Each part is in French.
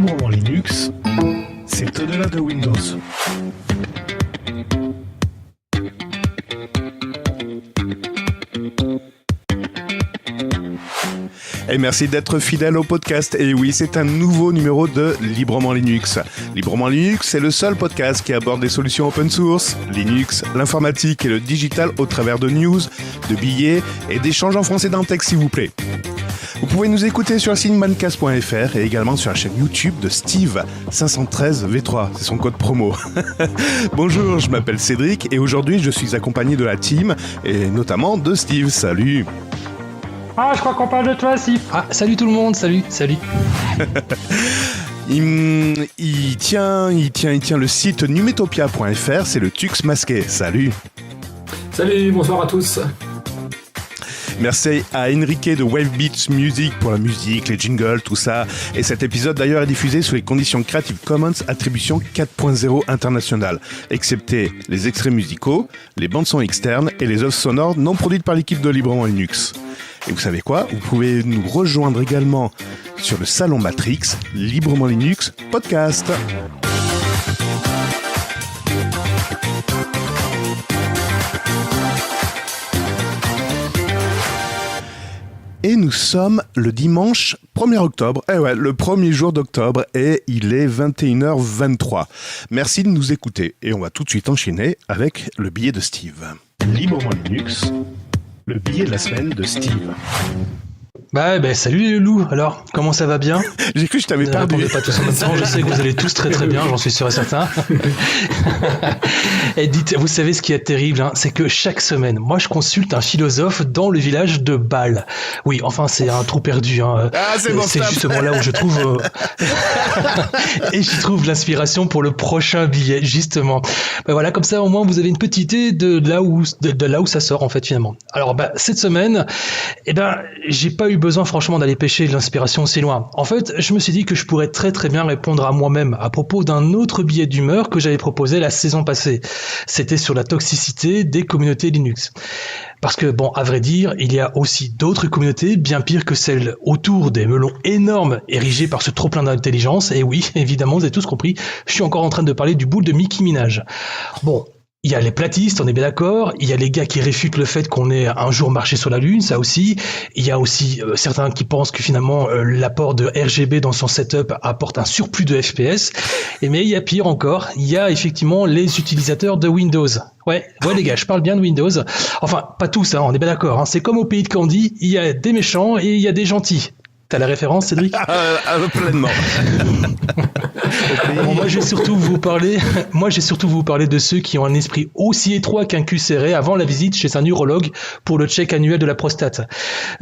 Librement Linux, c'est au-delà de Windows. Et merci d'être fidèle au podcast. Et oui, c'est un nouveau numéro de Librement Linux. Librement Linux, c'est le seul podcast qui aborde des solutions open source, Linux, l'informatique et le digital au travers de news, de billets et d'échanges en français d'un texte, s'il vous plaît. Vous pouvez nous écouter sur signebancast.fr et également sur la chaîne YouTube de Steve 513V3, c'est son code promo. Bonjour, je m'appelle Cédric et aujourd'hui je suis accompagné de la team et notamment de Steve. Salut. Ah, je crois qu'on parle de toi, Steve. Ah, salut tout le monde, salut. Il tient le site numetopia.fr, c'est le Tux masqué. Salut. Salut, bonsoir à tous. Merci à Enrique de Wave Beats Music pour la musique, les jingles, tout ça. Et cet épisode d'ailleurs est diffusé sous les conditions Creative Commons Attribution 4.0 internationale, excepté les extraits musicaux, les bandes son externes et les œuvres sonores non produites par l'équipe de Librement Linux. Et vous savez quoi ? Vous pouvez nous rejoindre également sur le salon Matrix, Librement Linux Podcast. Et nous sommes le dimanche 1er octobre. Eh ouais, le premier jour d'octobre et il est 21h23. Merci de nous écouter et on va tout de suite enchaîner avec le billet de Steve. Librement Linux, le billet de la semaine de Steve. Salut les loulous, alors, comment ça va bien ? J'ai cru que je t'avais perdu. Ne répondez pas tous en même temps, je sais que vous allez tous très très bien, j'en suis sûr et certain. Et dites, vous savez ce qui est terrible, c'est que chaque semaine, moi je consulte un philosophe dans le village de Bâle. Oui, enfin c'est un trou perdu. C'est justement là où je trouve... Et j'y trouve l'inspiration pour le prochain billet, justement. Voilà, comme ça au moins vous avez une petite idée de là où ça sort en fait finalement. Alors cette semaine, j'ai pas eu besoin franchement d'aller pêcher de l'inspiration aussi loin. En fait, je me suis dit que je pourrais très très bien répondre à moi-même à propos d'un autre billet d'humeur que j'avais proposé la saison passée. C'était sur la toxicité des communautés Linux. Parce que, à vrai dire, il y a aussi d'autres communautés bien pires que celles autour des melons énormes érigés par ce trop-plein d'intelligence. Et oui, évidemment, vous avez tous compris, je suis encore en train de parler du boule de Mickey Minaj. Il y a les platistes, on est bien d'accord. Il y a les gars qui réfutent le fait qu'on ait un jour marché sur la Lune, ça aussi. Il y a aussi certains qui pensent que finalement l'apport de RGB dans son setup apporte un surplus de FPS. Mais il y a pire encore, il y a effectivement les utilisateurs de Windows. Ouais les gars, je parle bien de Windows. Enfin, pas tous, on est bien d'accord. C'est comme au pays de Candy, il y a des méchants et il y a des gentils. T'as la référence, Cédric ? Pleinement. Moi, j'ai surtout vous parler de ceux qui ont un esprit aussi étroit qu'un cul serré avant la visite chez un urologue pour le check annuel de la prostate.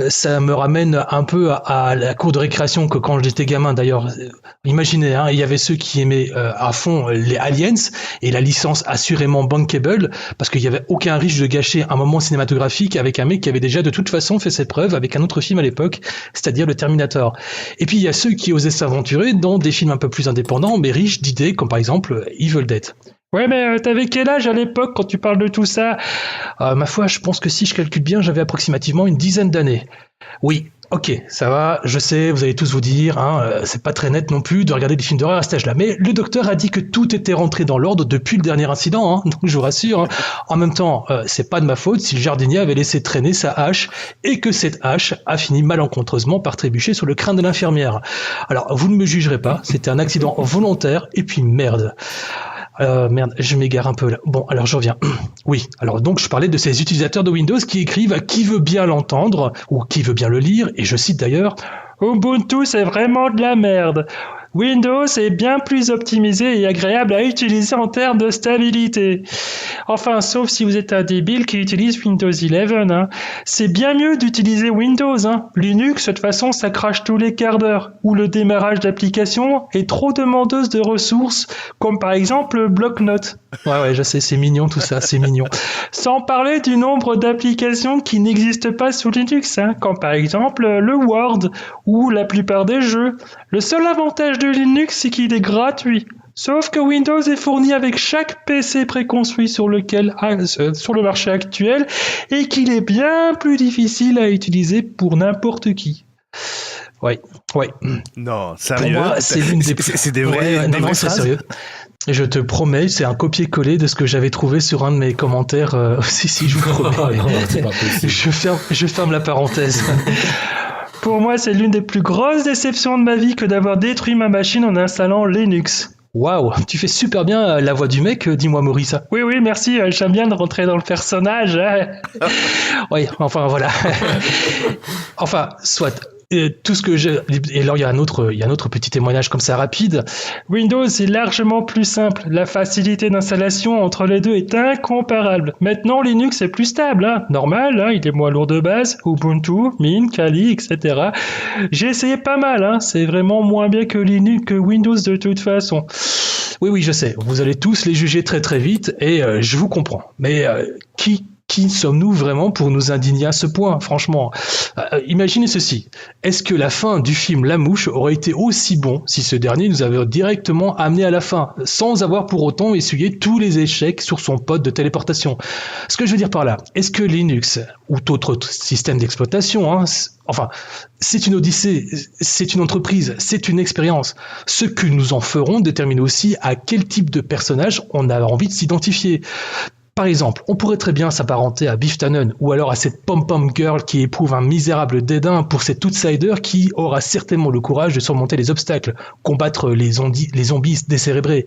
Ça me ramène un peu à la cour de récréation que quand j'étais gamin. D'ailleurs, imaginez, il y avait ceux qui aimaient à fond les Aliens et la licence assurément bankable parce qu'il y avait aucun risque de gâcher un moment cinématographique avec un mec qui avait déjà de toute façon fait ses preuves avec un autre film à l'époque, c'est-à-dire le Terminator. Et puis il y a ceux qui osaient s'aventurer dans des films un peu plus indépendants mais riches d'idées comme par exemple Evil Dead. Ouais, mais t'avais quel âge à l'époque quand tu parles de tout ça ? Ma foi, je pense que si je calcule bien, j'avais approximativement une dizaine d'années. Oui, ok, ça va, je sais, vous allez tous vous dire, c'est pas très net non plus de regarder des films d'horreur à cet âge-là, mais le docteur a dit que tout était rentré dans l'ordre depuis le dernier incident, donc je vous rassure. En même temps, c'est pas de ma faute si le jardinier avait laissé traîner sa hache et que cette hache a fini malencontreusement par trébucher sur le crâne de l'infirmière. Alors, vous ne me jugerez pas, c'était un accident volontaire et puis merde, je m'égare un peu là. Alors je reviens. Oui, alors donc je parlais de ces utilisateurs de Windows qui écrivent à qui veut bien l'entendre ou qui veut bien le lire, et je cite d'ailleurs « Ubuntu, c'est vraiment de la merde ». Windows est bien plus optimisé et agréable à utiliser en termes de stabilité. Enfin, sauf si vous êtes un débile qui utilise Windows 11. C'est bien mieux d'utiliser Windows. Linux, de toute façon, ça crache tous les quarts d'heure. Ou le démarrage d'application est trop demandeuse de ressources, comme par exemple Bloc-Notes. Ouais, je sais, c'est mignon tout ça, c'est mignon. Sans parler du nombre d'applications qui n'existent pas sous Linux, comme par exemple le Word ou la plupart des jeux. Le seul avantage de Linux, c'est qu'il est gratuit. Sauf que Windows est fourni avec chaque PC préconstruit sur le marché actuel et qu'il est bien plus difficile à utiliser pour n'importe qui. Ouais. Non, sérieux. Pour moi, c'est l'une des plus... C'est des vraies, des vraies phrases. Sérieux. Je te promets, c'est un copier-coller de ce que j'avais trouvé sur un de mes commentaires. Si, je vous promets. Non, c'est pas possible. Je ferme la parenthèse. Pour moi, c'est l'une des plus grosses déceptions de ma vie que d'avoir détruit ma machine en installant Linux. Waouh, tu fais super bien la voix du mec, dis-moi Maurice. Oui, merci, j'aime bien de rentrer dans le personnage. Oui, enfin voilà. Enfin, soit. Tout ce que j'ai... Et alors, il y a un autre petit témoignage comme ça rapide. Windows est largement plus simple. La facilité d'installation entre les deux est incomparable. Maintenant, Linux est plus stable. Normal, il est moins lourd de base. Ubuntu, Mint, Kali, etc. J'ai essayé pas mal. C'est vraiment moins bien que Linux, que Windows de toute façon. Oui, je sais. Vous allez tous les juger très très vite et je vous comprends. Mais qui sommes-nous vraiment pour nous indigner à ce point, franchement? Imaginez ceci. Est-ce que la fin du film La Mouche aurait été aussi bon si ce dernier nous avait directement amené à la fin, sans avoir pour autant essuyé tous les échecs sur son pod de téléportation? Ce que je veux dire par là, est-ce que Linux ou tout autre système d'exploitation, c'est une odyssée, c'est une entreprise, c'est une expérience. Ce que nous en ferons détermine aussi à quel type de personnage on a envie de s'identifier. Par exemple, on pourrait très bien s'apparenter à Biff Tannen ou alors à cette pom-pom girl qui éprouve un misérable dédain pour cet outsider qui aura certainement le courage de surmonter les obstacles, combattre les zombies décérébrés.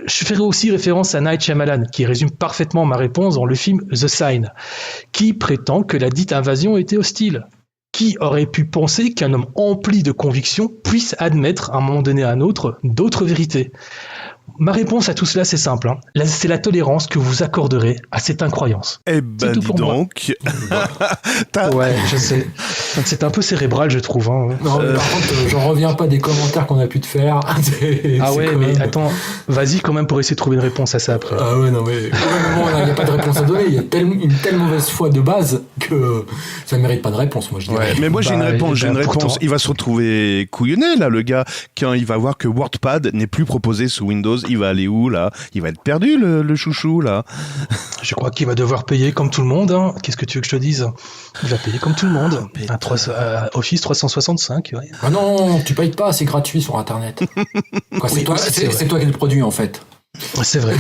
Je ferai aussi référence à Night Shyamalan qui résume parfaitement ma réponse dans le film The Sign, qui prétend que la dite invasion était hostile. Qui aurait pu penser qu'un homme empli de convictions puisse admettre à un moment donné à un autre d'autres vérités? Ma réponse à tout cela, c'est simple. C'est la tolérance que vous accorderez à cette incroyance. Eh ben, dis donc. Ouais, je sais. C'est un peu cérébral, je trouve. Non, mais par contre, j'en reviens pas des commentaires qu'on a pu te faire. Mais attends, vas-y quand même pour essayer de trouver une réponse à ça après. Ah ouais, non, mais il n'y a pas de réponse à donner. Il y a une telle mauvaise foi de base que ça ne mérite pas de réponse, moi, je dirais. Ouais, mais moi, j'ai une réponse. Pourtant... Il va se retrouver couillonné, là, le gars, quand il va voir que WordPad n'est plus proposé sous Windows. Il va aller où, là? Il va être perdu, le chouchou, là. Je crois qu'il va devoir payer comme tout le monde. Qu'est-ce que tu veux que je te dise? Il va payer comme tout le monde. Office 365. Ouais. Ah non, tu payes pas, c'est gratuit sur Internet. C'est toi qui le produis, en fait. C'est vrai.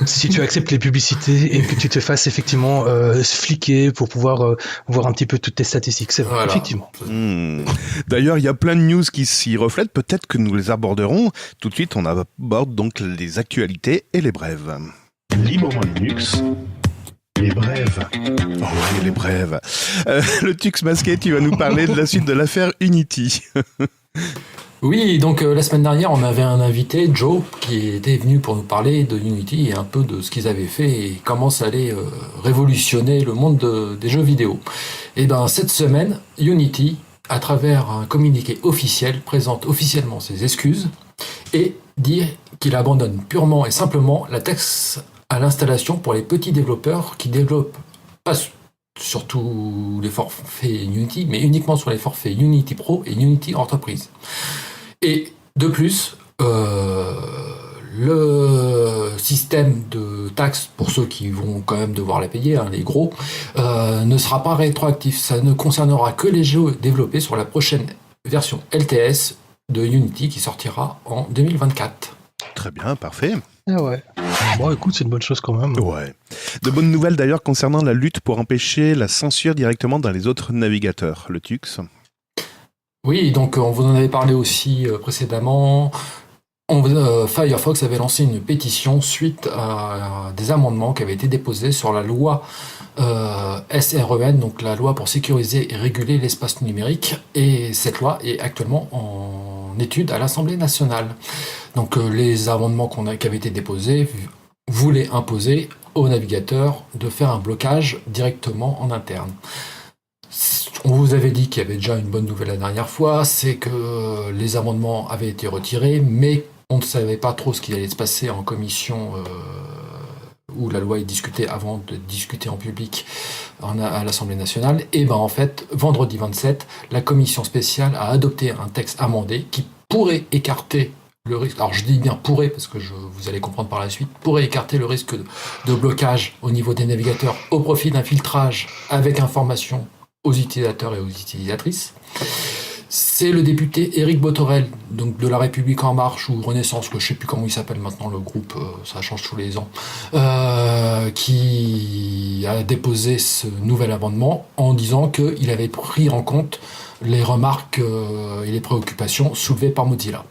Si tu acceptes les publicités et que tu te fasses effectivement fliquer pour pouvoir voir un petit peu toutes tes statistiques, c'est vrai, voilà. Effectivement. D'ailleurs, il y a plein de news qui s'y reflètent, peut-être que nous les aborderons. Tout de suite, on aborde donc les actualités et les brèves. Librement Linux. Les brèves. Oh oui, les brèves. Le Tux Masqué, tu vas nous parler de la suite de l'affaire Unity. Oui, donc la semaine dernière, on avait un invité, Joe, qui était venu pour nous parler de Unity et un peu de ce qu'ils avaient fait et comment ça allait révolutionner le monde des jeux vidéo. Et bien, cette semaine, Unity, à travers un communiqué officiel, présente officiellement ses excuses et dit qu'il abandonne purement et simplement la taxe à l'installation pour les petits développeurs qui développent pas sur tous les forfaits Unity, mais uniquement sur les forfaits Unity Pro et Unity Enterprise. Et de plus, le système de taxes, pour ceux qui vont quand même devoir la payer, les gros, ne sera pas rétroactif. Ça ne concernera que les jeux développés sur la prochaine version LTS de Unity qui sortira en 2024. Très bien, parfait. Ah ouais. Bon, écoute, c'est une bonne chose quand même. Ouais. De bonnes nouvelles d'ailleurs concernant la lutte pour empêcher la censure directement dans les autres navigateurs. Le Tux. Oui, donc on vous en avait parlé aussi précédemment. Firefox avait lancé une pétition suite à des amendements qui avaient été déposés sur la loi SREN, donc la loi pour sécuriser et réguler l'espace numérique. Et cette loi est actuellement en étude à l'Assemblée nationale. Donc les amendements qui avaient été déposés voulaient imposer aux navigateurs de faire un blocage directement en interne. On vous avait dit qu'il y avait déjà une bonne nouvelle la dernière fois, c'est que les amendements avaient été retirés, mais on ne savait pas trop ce qui allait se passer en commission où la loi est discutée avant de discuter en public à l'Assemblée nationale. Et en fait, vendredi 27, la commission spéciale a adopté un texte amendé qui pourrait écarter le risque, alors je dis bien pourrait parce que vous allez comprendre par la suite, pourrait écarter le risque de blocage au niveau des navigateurs au profit d'un filtrage avec information aux utilisateurs et aux utilisatrices. C'est le député Éric Bothorel, donc de La République En Marche ou Renaissance, que je sais plus comment il s'appelle maintenant le groupe, ça change tous les ans, qui a déposé ce nouvel amendement en disant qu'il avait pris en compte les remarques et les préoccupations soulevées par Mozilla.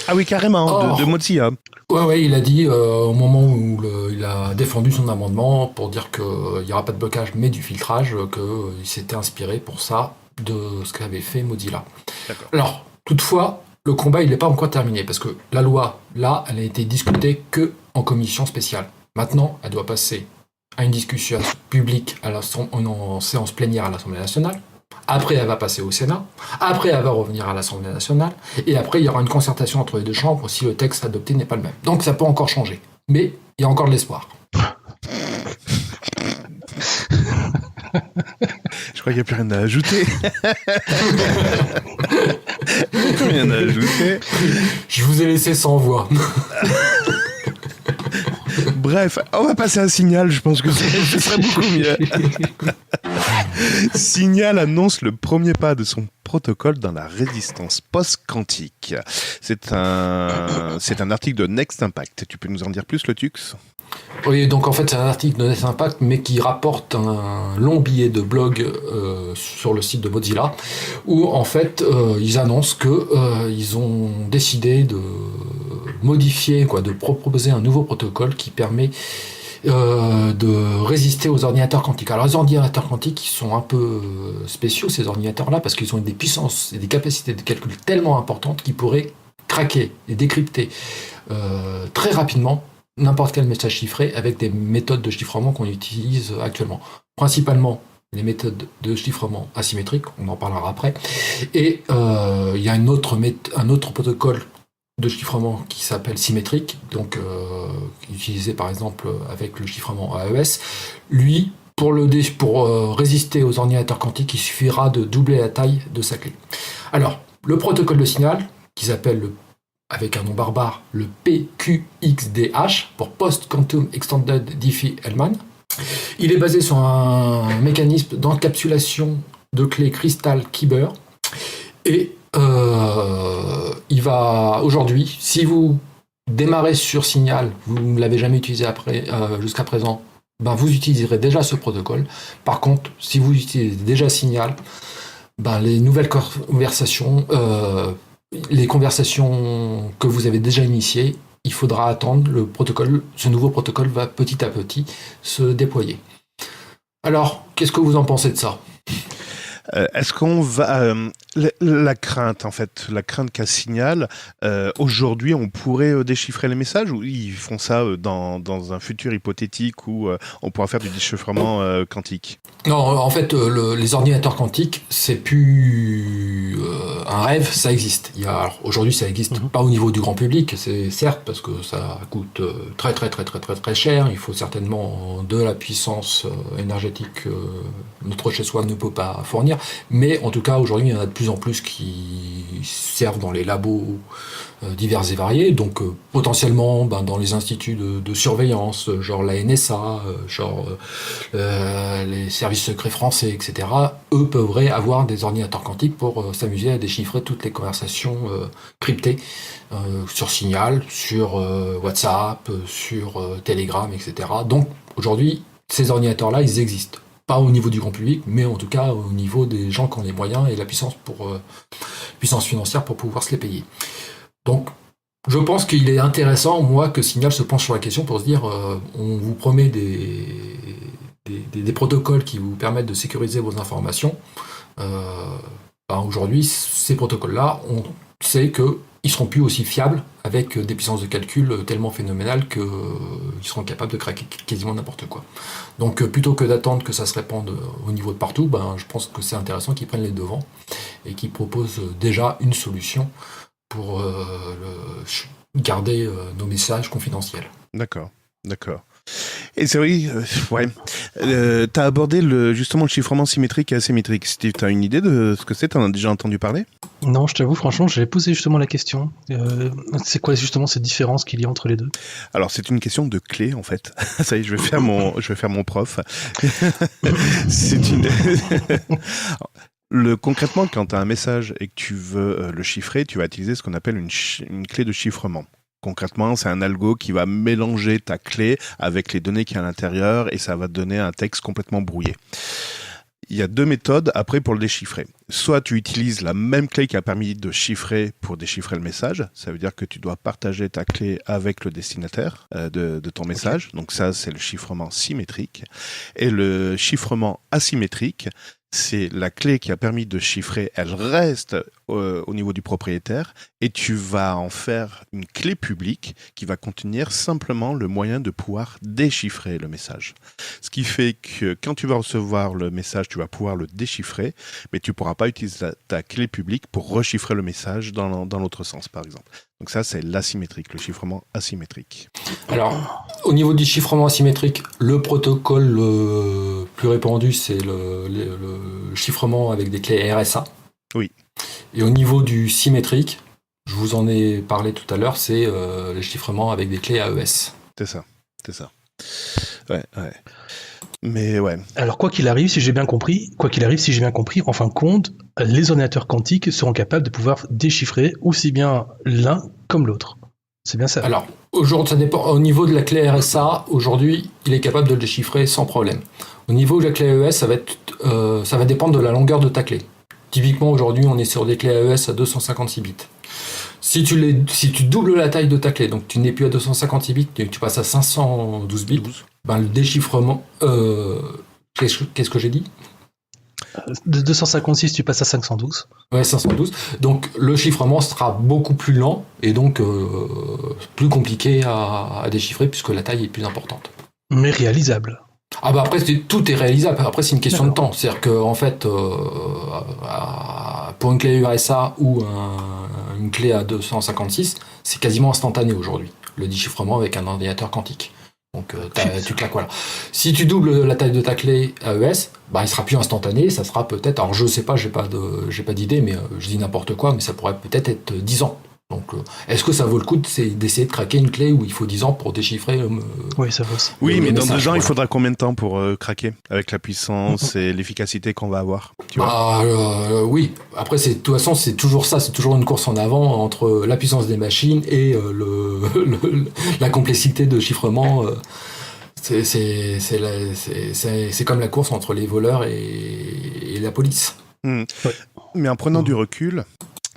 Ah oui, carrément, de Mozilla. Ouais, il a dit au moment où il a défendu son amendement pour dire qu'il n'y aura pas de blocage mais du filtrage, qu'il s'était inspiré pour ça de ce qu'avait fait Mozilla. D'accord. Alors, toutefois, le combat il n'est pas encore terminé parce que la loi, là, elle a été discutée que en commission spéciale. Maintenant, elle doit passer à une discussion publique en séance plénière à l'Assemblée nationale. Après, elle va passer au Sénat. Après, elle va revenir à l'Assemblée nationale. Et après, il y aura une concertation entre les deux chambres si le texte adopté n'est pas le même. Donc, ça peut encore changer. Mais il y a encore de l'espoir. Je crois qu'il n'y a plus rien à ajouter. Rien à ajouter. Je vous ai laissé sans voix. Bref, on va passer à Signal, je pense que ce serait beaucoup mieux. Signal annonce le premier pas de son protocole dans la résistance post-quantique. C'est un article de Next Impact. Tu peux nous en dire plus, le Tux ? Oui, donc en fait c'est un article de Next Impact, mais qui rapporte un long billet de blog sur le site de Mozilla, où en fait ils annoncent qu'ils ont décidé de modifier, de proposer un nouveau protocole qui permet de résister aux ordinateurs quantiques. Alors les ordinateurs quantiques, ils sont un peu spéciaux, ces ordinateurs-là, parce qu'ils ont des puissances et des capacités de calcul tellement importantes qu'ils pourraient craquer et décrypter très rapidement n'importe quel message chiffré avec des méthodes de chiffrement qu'on utilise actuellement. Principalement les méthodes de chiffrement asymétriques, on en parlera après. Et il y a un autre protocole de chiffrement qui s'appelle symétrique, donc utilisé par exemple avec le chiffrement AES. Lui, pour résister aux ordinateurs quantiques, il suffira de doubler la taille de sa clé. Alors, le protocole de signal, qui s'appelle avec un nom barbare, le PQXDH, pour Post-Quantum Extended Diffie-Hellman. Il est basé sur un mécanisme d'encapsulation de clés Crystal Kyber. Et il va, aujourd'hui, si vous démarrez sur Signal, vous ne l'avez jamais utilisé jusqu'à présent, vous utiliserez déjà ce protocole. Par contre, si vous utilisez déjà Signal, les nouvelles conversations... les conversations que vous avez déjà initiées, il faudra attendre le protocole. Ce nouveau protocole va petit à petit se déployer. Alors, qu'est-ce que vous en pensez de ça ? Est-ce qu'on va... la crainte qu'a Signal, aujourd'hui, on pourrait déchiffrer les messages, ou ils font ça dans un futur hypothétique où on pourra faire du déchiffrement quantique ? Non, en fait, les ordinateurs quantiques, c'est plus un rêve, ça existe. Aujourd'hui, ça existe pas au niveau du grand public, c'est certes parce que ça coûte très très très très très très cher. Il faut certainement de la puissance énergétique que notre chez-soi ne peut pas fournir. Mais en tout cas, aujourd'hui, il y en a de plus en plus qui servent dans les labos divers et variés, donc potentiellement dans les instituts de surveillance, genre la NSA, les services secrets français, etc. Eux pourraient avoir des ordinateurs quantiques pour s'amuser à déchiffrer toutes les conversations cryptées sur Signal, sur WhatsApp, sur Telegram, etc. Donc aujourd'hui, ces ordinateurs-là, ils existent. Pas au niveau du grand public, mais en tout cas au niveau des gens qui ont les moyens et la puissance financière pour pouvoir se les payer. Donc, je pense qu'il est intéressant, moi, que Signal se penche sur la question pour se dire on vous promet des protocoles qui vous permettent de sécuriser vos informations. Aujourd'hui, ces protocoles-là, on sait qu'ils ne seront plus aussi fiables avec des puissances de calcul tellement phénoménales qu'ils seront capables de craquer quasiment n'importe quoi. Donc plutôt que d'attendre que ça se répande au niveau de partout, je pense que c'est intéressant qu'ils prennent les devants et qu'ils proposent déjà une solution pour garder nos messages confidentiels. D'accord. Et c'est vrai, tu as abordé justement le chiffrement symétrique et asymétrique. Steve, tu as une idée de ce que c'est ? Tu en as déjà entendu parler ? Non, je t'avoue, franchement, j'avais posé justement la question. C'est quoi justement cette différence qu'il y a entre les deux ? Alors, c'est une question de clé, en fait. Ça y est, je vais faire mon prof. Concrètement, quand tu as un message et que tu veux le chiffrer, tu vas utiliser ce qu'on appelle une clé de chiffrement. Concrètement, c'est un algo qui va mélanger ta clé avec les données qu'il y a à l'intérieur et ça va te donner un texte complètement brouillé. Il y a 2 méthodes après pour le déchiffrer. Soit tu utilises la même clé qui a permis de chiffrer pour déchiffrer le message. Ça veut dire que tu dois partager ta clé avec le destinataire de ton message. Okay. Donc ça, c'est le chiffrement symétrique. Et le chiffrement asymétrique, c'est la clé qui a permis de chiffrer, elle reste au niveau du propriétaire et tu vas en faire une clé publique qui va contenir simplement le moyen de pouvoir déchiffrer le message. Ce qui fait que quand tu vas recevoir le message, tu vas pouvoir le déchiffrer, mais tu ne pourras pas utiliser ta clé publique pour rechiffrer le message dans l'autre sens, par exemple. Donc ça, c'est l'asymétrique, le chiffrement asymétrique. Alors, au niveau du chiffrement asymétrique, le protocole le plus répandu, c'est le chiffrement avec des clés RSA. Oui. Et au niveau du symétrique, je vous en ai parlé tout à l'heure, c'est le chiffrement avec des clés AES. C'est ça. Ouais. Mais ouais. Alors quoi qu'il arrive, si j'ai bien compris, en fin de compte, les ordinateurs quantiques seront capables de pouvoir déchiffrer aussi bien l'un comme l'autre. C'est bien ça. Alors, aujourd'hui, ça dépend. Au niveau de la clé RSA, aujourd'hui, il est capable de le déchiffrer sans problème. Au niveau de la clé AES, ça va dépendre de la longueur de ta clé. Typiquement, aujourd'hui, on est sur des clés AES à 256 bits. Si tu doubles la taille de ta clé, donc tu n'es plus à 256 bits, tu passes à 512 bits, ben le déchiffrement... qu'est-ce que j'ai dit ? De 256, tu passes à 512. Ouais, 512. Donc le chiffrement sera beaucoup plus lent et donc plus compliqué à déchiffrer puisque la taille est plus importante. Mais réalisable. Ah bah après tout est réalisable. Après c'est une question de temps. C'est-à-dire que en fait pour une clé URSA ou une clé à 256, c'est quasiment instantané aujourd'hui. Le déchiffrement avec un ordinateur quantique. Donc tu claques, voilà. Si tu doubles la taille de ta clé AES, bah il sera plus instantané, ça sera peut-être, alors je sais pas, j'ai pas d'idée, mais je dis n'importe quoi, mais ça pourrait peut-être être 10 ans. Donc est-ce que ça vaut le coup d'essayer de craquer une clé où il faut 10 ans pour déchiffrer Oui, ça vaut aussi. Oui, mais dans 2 ans, il faudra combien de temps pour craquer avec la puissance et l'efficacité qu'on va avoir, tu vois ? Oui, après de toute façon c'est toujours ça, c'est toujours une course en avant entre la puissance des machines et la complexité de chiffrement. C'est comme la course entre les voleurs et la police. Ouais. Mais en prenant du recul...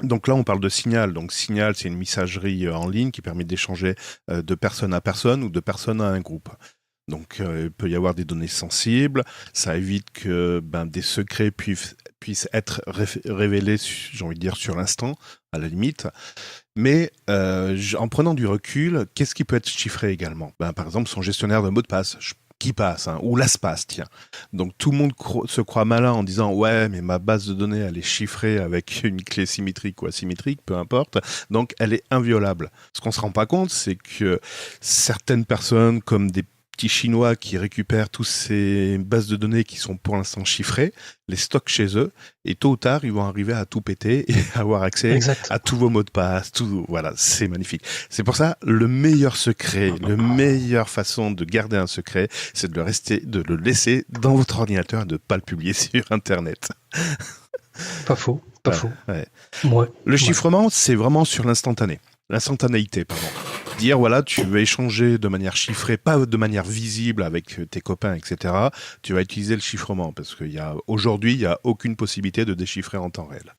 Donc là, on parle de Signal. Donc Signal, c'est une messagerie en ligne qui permet d'échanger de personne à personne ou de personne à un groupe. Donc il peut y avoir des données sensibles. Ça évite que des secrets puissent être révélés, j'ai envie de dire, sur l'instant, à la limite. Mais en prenant du recul, qu'est-ce qui peut être chiffré également ? Par exemple, son gestionnaire de mot de passe. Qui passe, ou LastPass, tiens. Donc tout le monde se croit malin en disant « Ouais, mais ma base de données, elle est chiffrée avec une clé symétrique ou asymétrique, peu importe. Donc elle est inviolable. » Ce qu'on ne se rend pas compte, c'est que certaines personnes, comme des petits Chinois qui récupèrent toutes ces bases de données qui sont pour l'instant chiffrées, les stockent chez eux, et tôt ou tard, ils vont arriver à tout péter et avoir accès à tous vos mots de passe. Voilà, c'est magnifique. C'est pour ça, le meilleur secret, la meilleure façon de garder un secret, c'est de le laisser dans votre ordinateur et de ne pas le publier sur Internet. Pas faux. Ouais. Ouais. Le chiffrement, c'est vraiment sur l'instantanéité, pardon. Dire, voilà, tu veux échanger de manière chiffrée, pas de manière visible avec tes copains, etc. Tu vas utiliser le chiffrement parce qu'aujourd'hui, il n'y a aucune possibilité de déchiffrer en temps réel.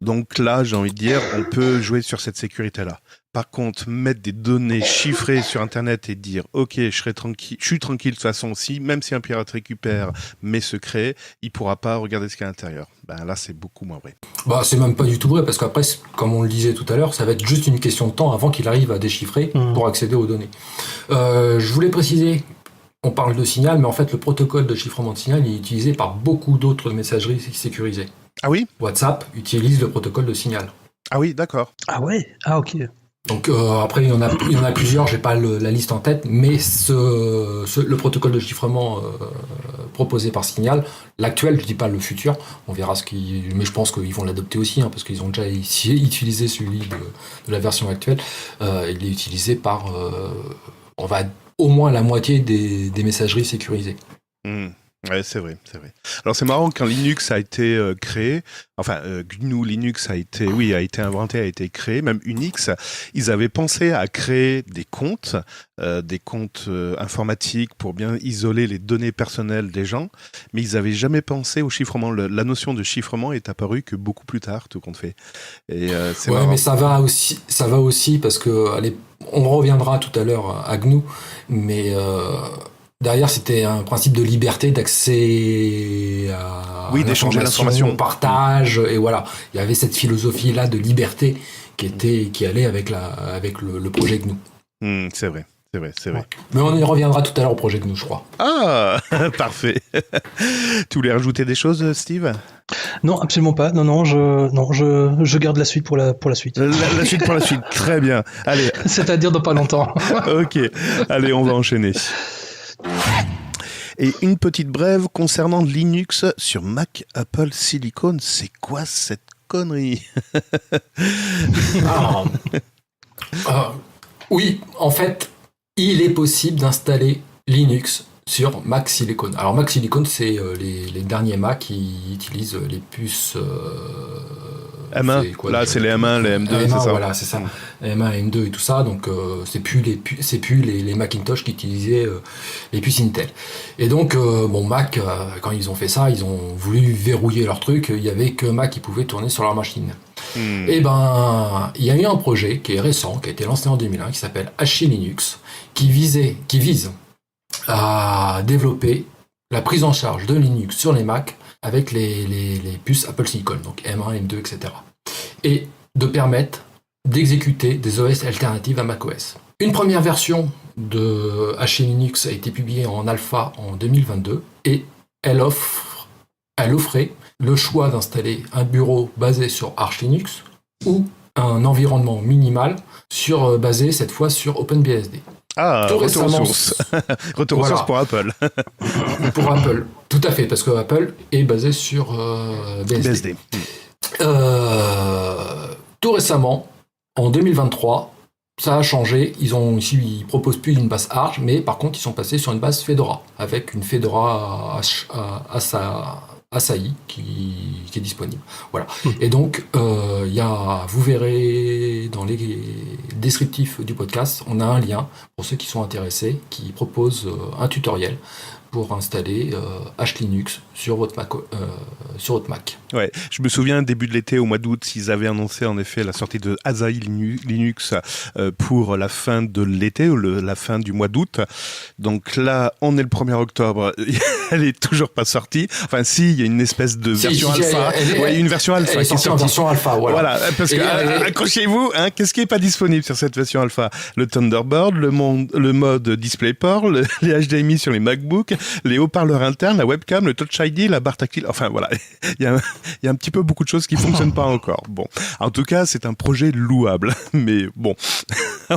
Donc là, j'ai envie de dire, on peut jouer sur cette sécurité-là. Par contre, mettre des données chiffrées sur Internet et dire « Ok, je suis tranquille de toute façon, même si un pirate récupère mes secrets, il ne pourra pas regarder ce qu'il y a à l'intérieur. » Là, c'est beaucoup moins vrai. C'est même pas du tout vrai, parce qu'après, comme on le disait tout à l'heure, ça va être juste une question de temps avant qu'il arrive à déchiffrer pour accéder aux données. Je voulais préciser, on parle de Signal, mais en fait, le protocole de chiffrement de Signal est utilisé par beaucoup d'autres messageries sécurisées. Ah oui ? WhatsApp utilise le protocole de Signal. Ah oui, d'accord. Ah ouais ? Ah ok. Donc après, il y en a plusieurs, j'ai pas la liste en tête, mais le protocole de chiffrement proposé par Signal, l'actuel, je dis pas le futur, on verra mais je pense qu'ils vont l'adopter aussi, parce qu'ils ont déjà utilisé celui de la version actuelle. Il est utilisé par, on va au moins la moitié des messageries sécurisées. Ouais, c'est vrai. Alors c'est marrant quand Linux a été créé, enfin GNU Linux a été inventé, a été créé, même Unix, ils avaient pensé à créer des comptes informatiques pour bien isoler les données personnelles des gens, mais ils n'avaient jamais pensé au chiffrement. La notion de chiffrement est apparue que beaucoup plus tard, tout compte fait. Et c'est marrant. Mais ça va aussi parce que on reviendra tout à l'heure à GNU, mais derrière, c'était un principe de liberté d'accès à d'échanger l'information, au partage, et voilà. Il y avait cette philosophie-là de liberté qui allait avec le projet GNU. C'est vrai. Mais on y reviendra tout à l'heure au projet GNU, je crois. Ah, parfait. Tu voulais rajouter des choses, Steve ? Non, absolument pas. Non, je garde la suite pour la suite. La suite pour la suite, très bien. Allez. C'est-à-dire dans pas longtemps. Ok, allez, on va enchaîner. Et une petite brève concernant Linux sur Mac Apple Silicon. C'est quoi cette connerie ? Oui, en fait, il est possible d'installer Linux sur Mac Silicon. Alors Mac Silicon, c'est les derniers Mac qui utilisent les puces M1. Là, c'est les M1, les M2, c'est ça. Voilà, c'est ça. M1, M2 et tout ça. Donc, c'est plus les Macintosh qui utilisaient les puces Intel. Et donc, Mac, quand ils ont fait ça, ils ont voulu verrouiller leur truc. Il y avait que Mac qui pouvait tourner sur leur machine. Et il y a eu un projet qui est récent, qui a été lancé en 2001, qui s'appelle Hachi Linux, qui vise à développer la prise en charge de Linux sur les Mac avec les puces Apple Silicon, donc M1, M2, etc. Et de permettre d'exécuter des OS alternatives à macOS. Une première version de Hachi Linux a été publiée en alpha en 2022 et elle offrait le choix d'installer un bureau basé sur Arch Linux ou un environnement minimal basé cette fois sur OpenBSD. Ah, retour aux sources. Retour aux sources pour Apple. Pour Apple, tout à fait, parce que Apple est basé sur BSD. Tout récemment, en 2023, ça a changé. Ils proposent plus une base Arch, mais par contre, ils sont passés sur une base Fedora, avec une Fedora Asahi qui est disponible. Voilà. Et donc, vous verrez dans les descriptifs du podcast, on a un lien pour ceux qui sont intéressés, qui propose un tutoriel pour installer Hachi Linux sur votre Mac. Ouais, je me souviens, début de l'été, au mois d'août, ils avaient annoncé en effet la sortie de Asahi Linux pour la fin de l'été, ou la fin du mois d'août. Donc là, on est le 1er octobre, elle est toujours pas sortie. Enfin si, il y a une espèce de version alpha. Une version alpha. Elle est sortie en version alpha, voilà. Parce que, accrochez-vous, qu'est-ce qui est pas disponible sur cette version alpha ? Le Thunderbird, le mode DisplayPort, les HDMI sur les MacBooks, les haut-parleurs internes, la webcam, le Touch ID, la barre tactile. Enfin voilà, il y a un petit peu beaucoup de choses qui fonctionnent pas encore. Bon, en tout cas, c'est un projet louable, mais bon,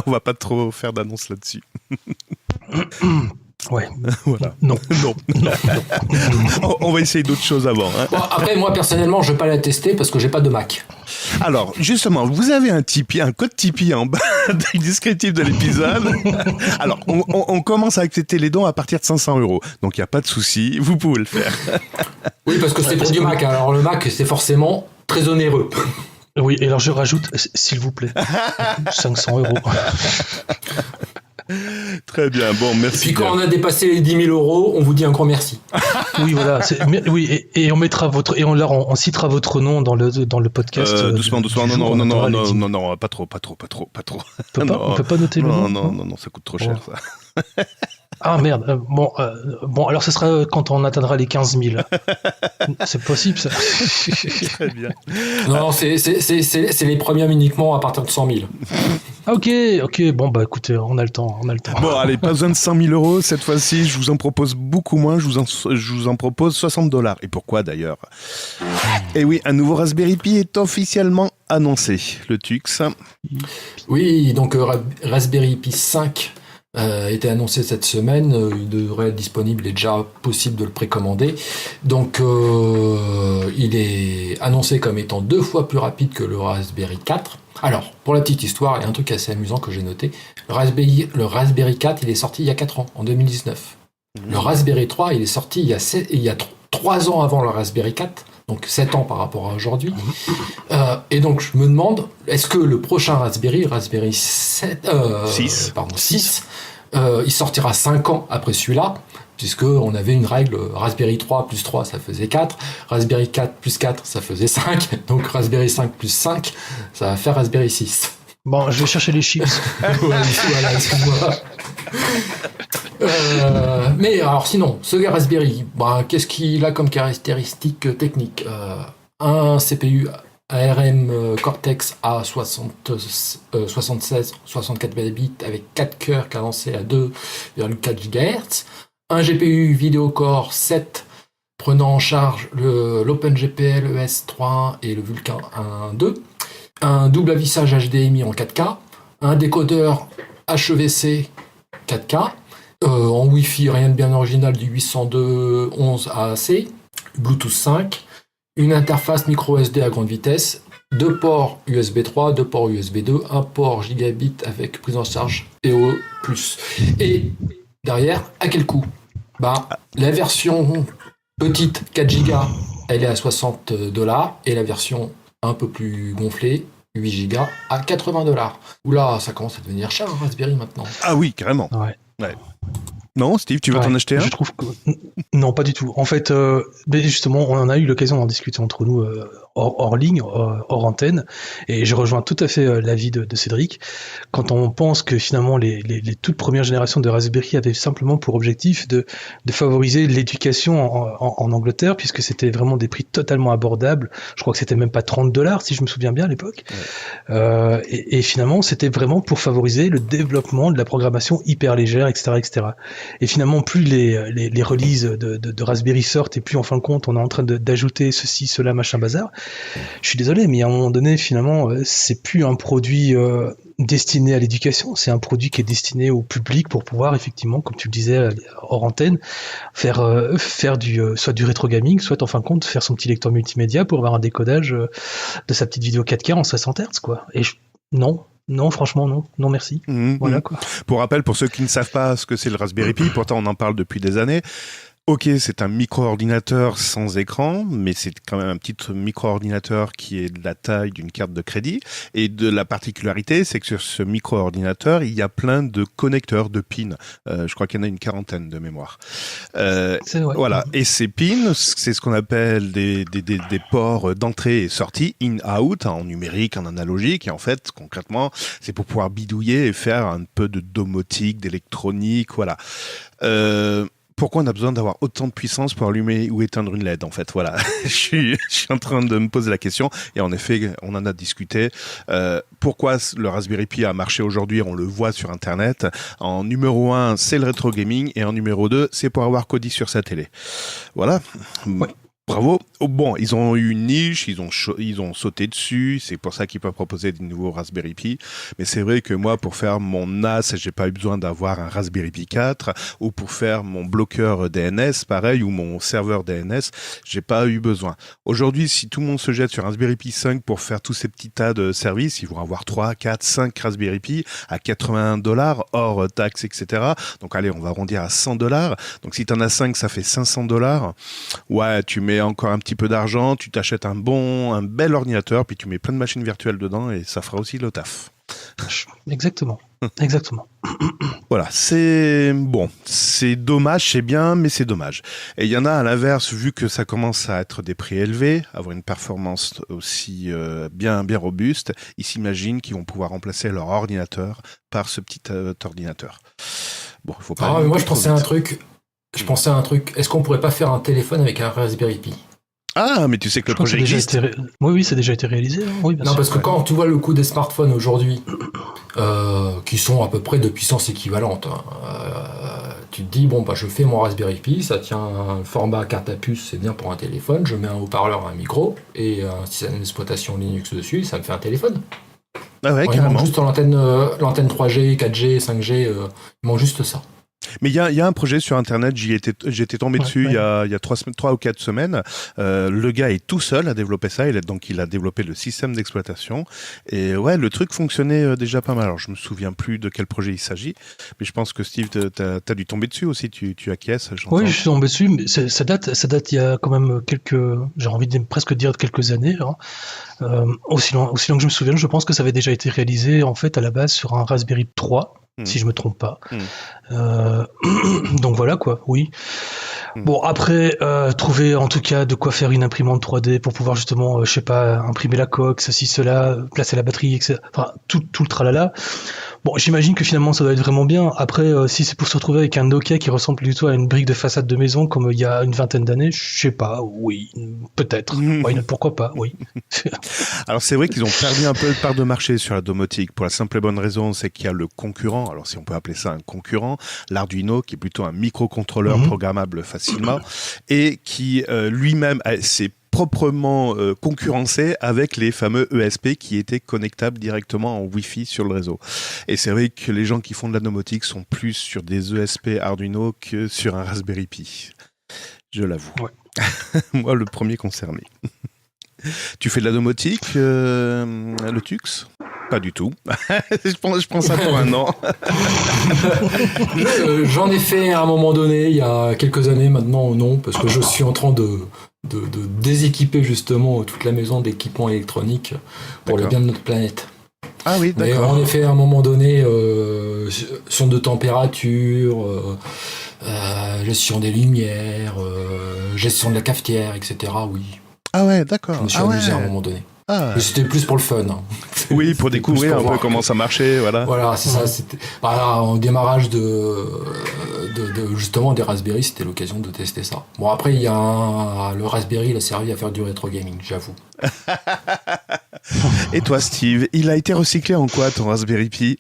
on va pas trop faire d'annonces là-dessus. Ouais. Voilà. Non. On va essayer d'autres choses avant. Bon, après, moi, personnellement, je vais pas la tester parce que j'ai pas de Mac. Alors, justement, vous avez un Tipeee, un code Tipeee en bas du descriptif de l'épisode. Alors, on commence à accepter les dons à partir de 500 €. Donc, il n'y a pas de souci, vous pouvez le faire. Oui, parce que c'est pour du Mac. Alors, le Mac, c'est forcément très onéreux. Oui, et alors je rajoute, s'il vous plaît, 500 €. Très bien, bon, merci. Puis quand on a dépassé les 10 000 €, on vous dit un grand merci. Oui, voilà. Oui, et on mettra on citera votre nom dans le podcast. Doucement. Non, pas trop. On peut pas noter le nom. Non, ça coûte trop cher, ça. Ah merde. Bon, alors ce sera quand on atteindra les 15 000. C'est possible, ça. Très bien. Non, c'est les premiums uniquement à partir de 100 000. Ok. Bon, bah écoutez, on a le temps. Bon, allez, pas besoin de 100 000 €. Cette fois-ci, je vous en propose beaucoup moins. Je vous en propose $60. Et pourquoi, d'ailleurs ? Et oui, un nouveau Raspberry Pi est officiellement annoncé. Le Tux. Oui, donc Raspberry Pi 5 a été annoncé cette semaine. Il devrait être disponible, il est déjà possible de le précommander. Donc, il est annoncé comme étant 2 fois plus rapide que le Raspberry 4. Alors, pour la petite histoire, il y a un truc assez amusant que j'ai noté. Le Raspberry 4, il est sorti il y a 4 ans, en 2019. Le Raspberry 3, il est sorti il y a 3 ans avant le Raspberry 4, donc 7 ans par rapport à aujourd'hui. Et donc, je me demande, est-ce que le prochain Raspberry 6, il sortira 5 ans après celui-là, puisqu'on avait une règle, Raspberry 3 plus 3, ça faisait 4, Raspberry 4 plus 4, ça faisait 5, donc Raspberry 5 plus 5, ça va faire Raspberry 6. Bon, je vais chercher les chips. Voilà, excuse-moi. Mais alors sinon, ce Raspberry, qu'est-ce qu'il a comme caractéristiques techniques? Un CPU ARM Cortex A76, 64 bits avec 4 cœurs cadencés à 2,4 GHz. Un GPU Videocore 7 prenant en charge l'OpenGPL ES3 et le Vulkan 1.2. Un double avissage HDMI en 4K. Un décodeur HEVC 4K. En Wi-Fi, rien de bien original du 802.11 AAC. Bluetooth 5. Une interface micro SD à grande vitesse. 2 ports USB 3, 2 ports USB 2, un port gigabit avec prise en charge EO+. Et derrière, à quel coût? La version petite 4 Go, elle est à $60 et la version un peu plus gonflée, 8 Go, à $80. Oula, ça commence à devenir cher un Raspberry maintenant. Ah oui, carrément. Ouais. Non, Steve, tu veux t'en acheter un? Je trouve que... Non, pas du tout. En fait, justement, on en a eu l'occasion d'en discuter entre nous hors ligne, hors antenne, et je rejoins tout à fait l'avis de Cédric. Quand on pense que finalement les toutes premières générations de Raspberry avaient simplement pour objectif de favoriser l'éducation en Angleterre, puisque c'était vraiment des prix totalement abordables. Je crois que c'était même pas $30, si je me souviens bien à l'époque. Ouais. Et finalement, c'était vraiment pour favoriser le développement de la programmation hyper légère, etc., etc. Et finalement, plus les releases de Raspberry sortent, et plus en fin de compte, on est en train d'ajouter ceci, cela, machin, bazar. Je suis désolé, mais à un moment donné, finalement, c'est plus un produit destiné à l'éducation, c'est un produit qui est destiné au public pour pouvoir, effectivement, comme tu le disais hors antenne, faire soit du rétro gaming, soit en fin de compte faire son petit lecteur multimédia pour avoir un décodage de sa petite vidéo 4K en 60 Hz, quoi. Et non, franchement, non, merci. Voilà, quoi. Pour rappel, pour ceux qui ne savent pas ce que c'est le Raspberry Pi, pourtant on en parle depuis des années. Ok, c'est un micro-ordinateur sans écran, mais c'est quand même un petit micro-ordinateur qui est de la taille d'une carte de crédit. Et de la particularité, c'est que sur ce micro-ordinateur, il y a plein de connecteurs, de pins. Je crois qu'il y en a une 40aine de mémoire. C'est vrai. Voilà. Et ces pins, c'est ce qu'on appelle des ports d'entrée et sortie, in-out, en numérique, en analogique. Et en fait, concrètement, c'est pour pouvoir bidouiller et faire un peu de domotique, d'électronique, voilà. Pourquoi on a besoin d'avoir autant de puissance pour allumer ou éteindre une LED, en fait? Voilà, je suis en train de me poser la question, et en effet, on en a discuté. Pourquoi le Raspberry Pi a marché aujourd'hui? On le voit sur Internet. En numéro 1, c'est le rétro gaming, et en numéro 2, c'est pour avoir Kodi sur sa télé. Voilà. Ouais. Bravo. Bon, ils ont eu une niche, ils ont sauté dessus, c'est pour ça qu'ils peuvent proposer des nouveaux Raspberry Pi. Mais c'est vrai que moi, pour faire mon NAS, j'ai pas eu besoin d'avoir un Raspberry Pi 4, ou pour faire mon bloqueur DNS, pareil, ou mon serveur DNS, j'ai pas eu besoin. Aujourd'hui, si tout le monde se jette sur un Raspberry Pi 5 pour faire tous ces petits tas de services, ils vont avoir 3, 4, 5 Raspberry Pi à $81, hors taxes, etc. Donc allez, on va arrondir à $100. Donc si t'en as 5, ça fait $500. Ouais, tu mets encore un petit peu d'argent, tu t'achètes un bel ordinateur, puis tu mets plein de machines virtuelles dedans et ça fera aussi le taf. Exactement. Voilà, c'est bon, c'est dommage, c'est bien, mais c'est dommage. Et il y en a à l'inverse, vu que ça commence à être des prix élevés, avoir une performance aussi bien robuste, ils s'imaginent qu'ils vont pouvoir remplacer leur ordinateur par ce petit ordinateur. Bon, il faut pas. Moi, je pensais à un truc. Est-ce qu'on pourrait pas faire un téléphone avec un Raspberry Pi? Ah, mais tu sais que le projet existe. Oui, c'est déjà été réalisé. Hein. Oui, non, parce que quand tu vois le coût des smartphones aujourd'hui, qui sont à peu près de puissance équivalente, tu te dis, je fais mon Raspberry Pi, ça tient un format carte à puce, c'est bien pour un téléphone, je mets un haut-parleur, un micro, et un système d'exploitation Linux dessus, ça me fait un téléphone. Ah ouais, il manque juste l'antenne 3G, 4G, 5G, il manque juste ça. Mais il y a un projet sur Internet, j'étais tombé dessus il y a 3 ou 4 semaines. Le gars est tout seul à développer ça, il a développé le système d'exploitation. Et ouais, le truc fonctionnait déjà pas mal. Alors je me souviens plus de quel projet il s'agit, mais je pense que Steve, t'as dû tomber dessus aussi, tu acquiesces. Oui, je suis tombé dessus, mais ça date il y a quand même j'ai envie de presque dire quelques années. Hein. Aussi loin que je me souvienne, je pense que ça avait déjà été réalisé en fait à la base sur un Raspberry 3. Si je me trompe pas. Donc voilà quoi, oui. Bon, après, trouver en tout cas de quoi faire une imprimante 3D pour pouvoir justement, je sais pas, imprimer la coque, ceci, cela, placer la batterie, etc. Enfin, tout le tralala. Bon, j'imagine que finalement ça doit être vraiment bien. Après, si c'est pour se retrouver avec un Nokia qui ressemble plutôt à une brique de façade de maison comme il y a une vingtaine d'années, je sais pas, oui, peut-être. Pourquoi pas, oui. Alors c'est vrai qu'ils ont perdu un peu de part de marché sur la domotique pour la simple et bonne raison, c'est qu'il y a le concurrent, alors si on peut appeler ça un concurrent, l'Arduino qui est plutôt un microcontrôleur programmable facilement et qui lui-même s'est proprement concurrencé avec les fameux ESP qui étaient connectables directement en Wi-Fi sur le réseau. Et c'est vrai que les gens qui font de la domotique sont plus sur des ESP Arduino que sur un Raspberry Pi. Je l'avoue. Ouais. Moi, le premier concerné. Tu fais de la domotique, le Tux ? Pas du tout. je prends ça pour un an. J'en ai fait à un moment donné, il y a quelques années maintenant, non, parce que je suis en train de déséquiper justement toute la maison d'équipements électroniques pour le bien de notre planète. Ah oui, d'accord. Mais en effet, à un moment donné, son de température, gestion des lumières, gestion de la cafetière, etc. Oui. Ah ouais, d'accord. Je me suis amusé à un moment donné. Mais c'était plus pour le fun. Hein. Oui, pour découvrir un peu comment ça marchait, voilà. Voilà, c'est ça. C'était en démarrage de justement des Raspberry, c'était l'occasion de tester ça. Bon, après, le Raspberry, il a servi à faire du rétro gaming, j'avoue. Et toi, Steve, il a été recyclé en quoi ton Raspberry Pi ?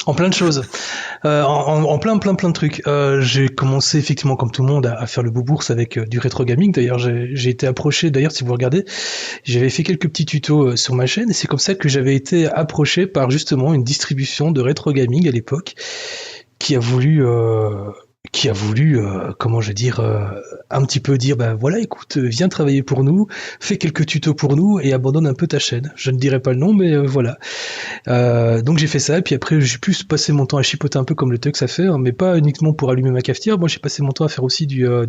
En plein de choses, en plein de trucs. J'ai commencé effectivement comme tout le monde à faire le boubours avec du rétro gaming. D'ailleurs, j'ai été approché. D'ailleurs, si vous regardez, j'avais fait quelques petits tutos sur ma chaîne et c'est comme ça que j'avais été approché par justement une distribution de rétro gaming à l'époque qui a voulu comment je veux dire, un petit peu dire, ben voilà, écoute, viens travailler pour nous, fais quelques tutos pour nous et abandonne un peu ta chaîne. Je ne dirai pas le nom, mais voilà. Donc j'ai fait ça, et puis après j'ai pu passer mon temps à chipoter un peu comme le Tux a fait, hein, mais pas uniquement pour allumer ma cafetière. Moi j'ai passé mon temps à faire aussi de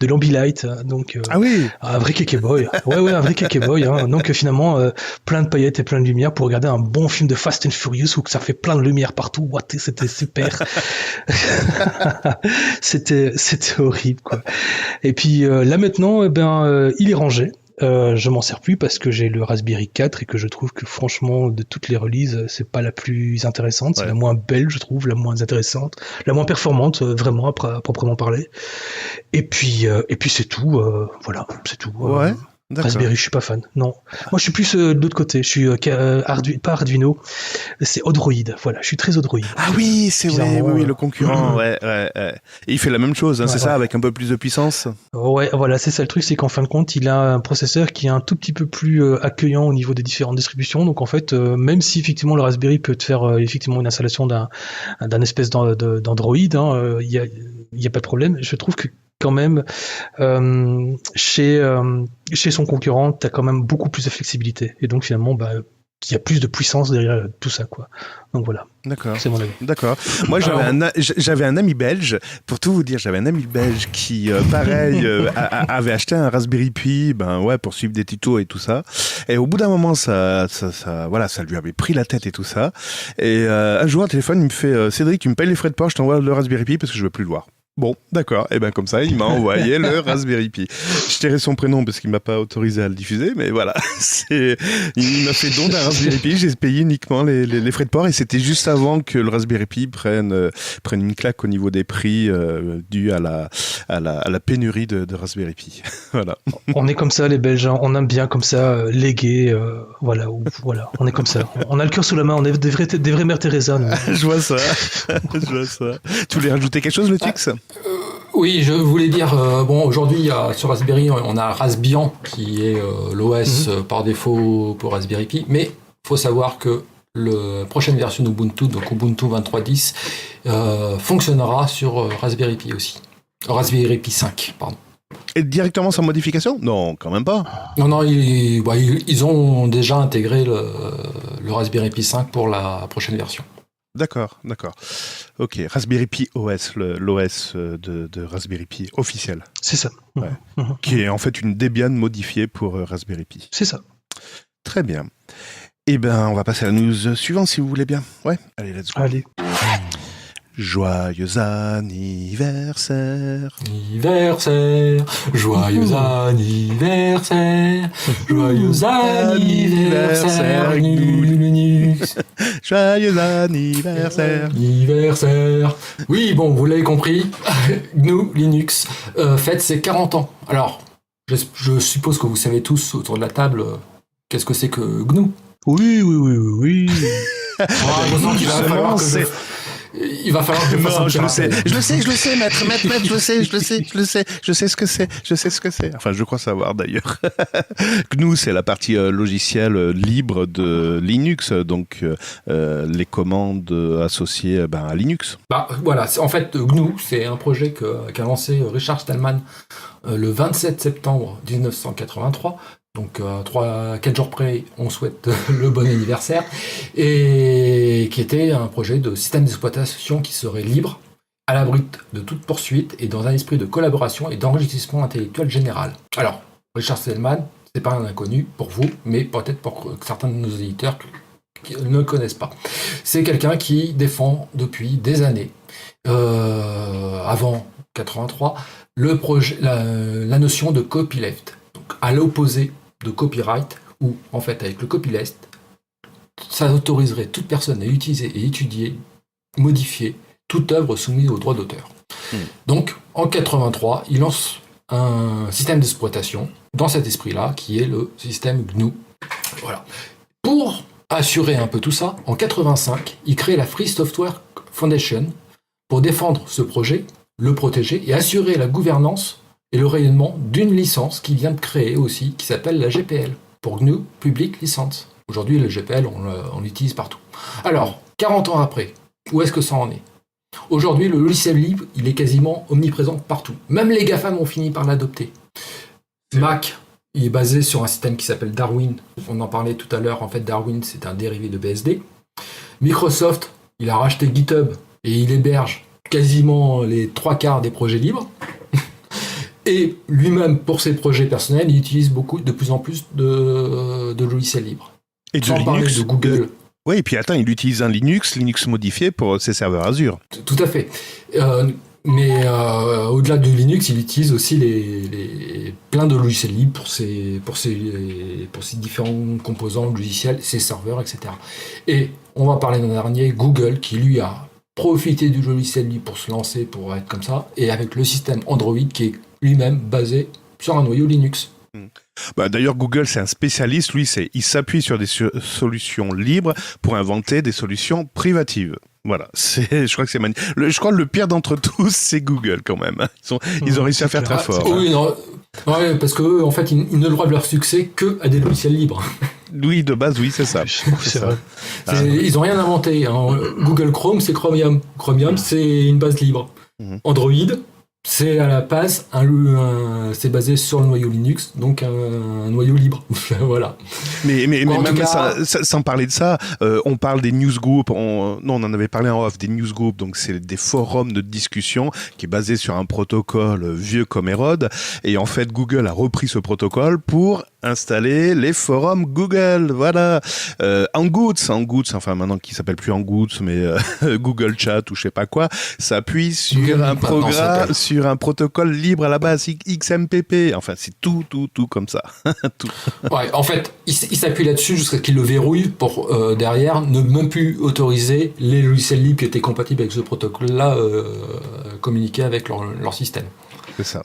l'Ambilight, donc ah oui, un vrai kéké-boy. Ouais, un vrai kéké-boy. Hein. Donc finalement plein de paillettes et plein de lumière pour regarder un bon film de Fast and Furious où ça fait plein de lumière partout. What, c'était super. C'était horrible quoi. Et puis là maintenant il est rangé. Je m'en sers plus parce que j'ai le Raspberry 4 et que je trouve que franchement de toutes les releases c'est pas la plus intéressante, c'est la moins belle je trouve, la moins intéressante, la moins performante vraiment à proprement parler. Et puis c'est tout, voilà, c'est tout. Ouais. D'accord. Raspberry, je suis pas fan. Non. Moi, je suis plus de l'autre côté. Je suis pas Arduino, c'est Odroid. Voilà, je suis très Odroid. Ah oui, c'est vrai. Oui, le concurrent. Ouais. Et il fait la même chose, hein, c'est ça, avec un peu plus de puissance. Ouais, voilà, c'est ça le truc, c'est qu'en fin de compte, il a un processeur qui est un tout petit peu plus accueillant au niveau des différentes distributions. Donc en fait, même si effectivement le Raspberry peut te faire effectivement une installation d'un espèce d'Android, hein, il y a pas de problème. Je trouve que quand même chez son concurrent t'as quand même beaucoup plus de flexibilité et donc finalement il y a plus de puissance derrière tout ça quoi. Donc voilà. D'accord. C'est mon avis. D'accord. Moi j'avais un ami belge, pour tout vous dire, qui pareil avait acheté un Raspberry Pi pour suivre des tutos et tout ça. Et au bout d'un moment ça lui avait pris la tête et tout ça. Et un jour un téléphone il me fait Cédric, tu me payes les frais de port, je t'envoie le Raspberry Pi parce que je veux plus le voir. Bon, d'accord. Et comme ça, il m'a envoyé le Raspberry Pi. Je tairai son prénom parce qu'il m'a pas autorisé à le diffuser, mais voilà. Il m'a fait don d'un Raspberry Pi. J'ai payé uniquement les frais de port et c'était juste avant que le Raspberry Pi prenne une claque au niveau des prix dû à la pénurie de Raspberry Pi. Voilà. On est comme ça, les Belges. On aime bien comme ça léguer. Voilà. On est comme ça. On a le cœur sous la main. On est des vraies mères Teresa. Je vois ça. Tu voulais rajouter quelque chose, le Tux ? Oui, je voulais dire, aujourd'hui, sur Raspberry, on a Raspbian, qui est l'OS par défaut pour Raspberry Pi, mais il faut savoir que la prochaine version d'Ubuntu, donc Ubuntu 23.10, fonctionnera sur Raspberry Pi aussi. Raspberry Pi 5, pardon. Et directement sans modification ? Non, quand même pas. Non, ils ont déjà intégré le Raspberry Pi 5 pour la prochaine version. D'accord. Ok, Raspberry Pi OS, l'OS de Raspberry Pi officiel. C'est ça. Ouais. Qui est en fait une Debian modifiée pour Raspberry Pi. C'est ça. Très bien. Eh ben, on va passer à la news suivante si vous voulez bien. Ouais, allez, let's go. Allez. Joyeux anniversaire. Joyeux anniversaire. Joyeux anniversaire. Linux. Joyeux anniversaire. Oui, bon, vous l'avez compris. GNU Linux fête ses 40 ans. Alors, je suppose que vous savez tous autour de la table qu'est-ce que c'est que GNU. Oui. Il va falloir que je fasse un petit rappel. Je le sais, maître, je sais ce que c'est. Enfin, je crois savoir d'ailleurs. GNU, c'est la partie logicielle libre de Linux, donc les commandes associées à Linux. Voilà, en fait, GNU, c'est un projet qu'a lancé Richard Stallman le 27 septembre 1983. Donc 4 jours près, on souhaite le bon anniversaire, et qui était un projet de système d'exploitation qui serait libre, à l'abri de toute poursuite et dans un esprit de collaboration et d'enrichissement intellectuel général. Alors, Richard Stallman, c'est pas un inconnu pour vous, mais peut-être pour certains de nos éditeurs qui ne le connaissent pas. C'est quelqu'un qui défend depuis des années, avant 83, le projet, la notion de copyleft, donc à l'opposé de copyright, où en fait avec le copyleft, ça autoriserait toute personne à utiliser et étudier, modifier toute œuvre soumise aux droits d'auteur. Donc en 83, il lance un système d'exploitation dans cet esprit-là, qui est le système GNU. Voilà. Pour assurer un peu tout ça, en 85, il crée la Free Software Foundation pour défendre ce projet, le protéger et assurer la gouvernance et le rayonnement d'une licence qui vient de créer aussi, qui s'appelle la GPL, pour GNU Public License. Aujourd'hui, le GPL, on l'utilise partout. Alors, 40 ans après, où est-ce que ça en est ? Aujourd'hui, le logiciel libre, il est quasiment omniprésent partout. Même les GAFAM ont fini par l'adopter. Mac, il est basé sur un système qui s'appelle Darwin. On en parlait tout à l'heure, en fait, Darwin, c'est un dérivé de BSD. Microsoft, il a racheté GitHub et il héberge quasiment les 3/4 des projets libres. Et lui-même, pour ses projets personnels, il utilise de plus en plus de logiciels libres. Et de Sans Linux. parler de Google. Oui, et puis attends, il utilise un Linux modifié pour ses serveurs Azure. Tout à fait. Mais au-delà de Linux, il utilise aussi plein de logiciels libres pour ses différents composants logiciels, ses serveurs, etc. Et on va parler d'un dernier, Google, qui lui a profité du logiciel libre pour se lancer, pour être comme ça, et avec le système Android qui est lui-même basé sur un noyau Linux. D'ailleurs, Google, c'est un spécialiste. Lui, il s'appuie sur des solutions libres pour inventer des solutions privatives. Voilà, je crois que c'est magnifique. Je crois que le pire d'entre tous, c'est Google quand même. Ils ont réussi à faire très fort. Oui, non, parce que en fait, ils ne doivent leur succès que à des logiciels libres. Oui, de base, oui, c'est ça. C'est vrai. Ils n'ont rien inventé. Hein. Google Chrome, c'est Chromium. Chromium, c'est une base libre. Android, c'est à la base c'est basé sur le noyau Linux, donc un noyau libre. Voilà. Mais même cas, sans parler de ça, on parle des newsgroups. On en avait parlé en off, des newsgroups. Donc c'est des forums de discussion qui est basé sur un protocole vieux comme Hérode. Et en fait, Google a repris ce protocole pour installer les forums Google. Voilà. Hangouts, enfin maintenant qui s'appelle plus Hangouts, mais Google Chat ou je sais pas quoi, s'appuie sur sur un protocole libre à la base, XMPP. Enfin, c'est tout comme ça. Tout. Ouais, en fait, il s'appuie là-dessus jusqu'à ce qu'il le verrouille pour derrière ne même plus autoriser les logiciels libres qui étaient compatibles avec ce protocole-là communiquer avec leur système. C'est ça.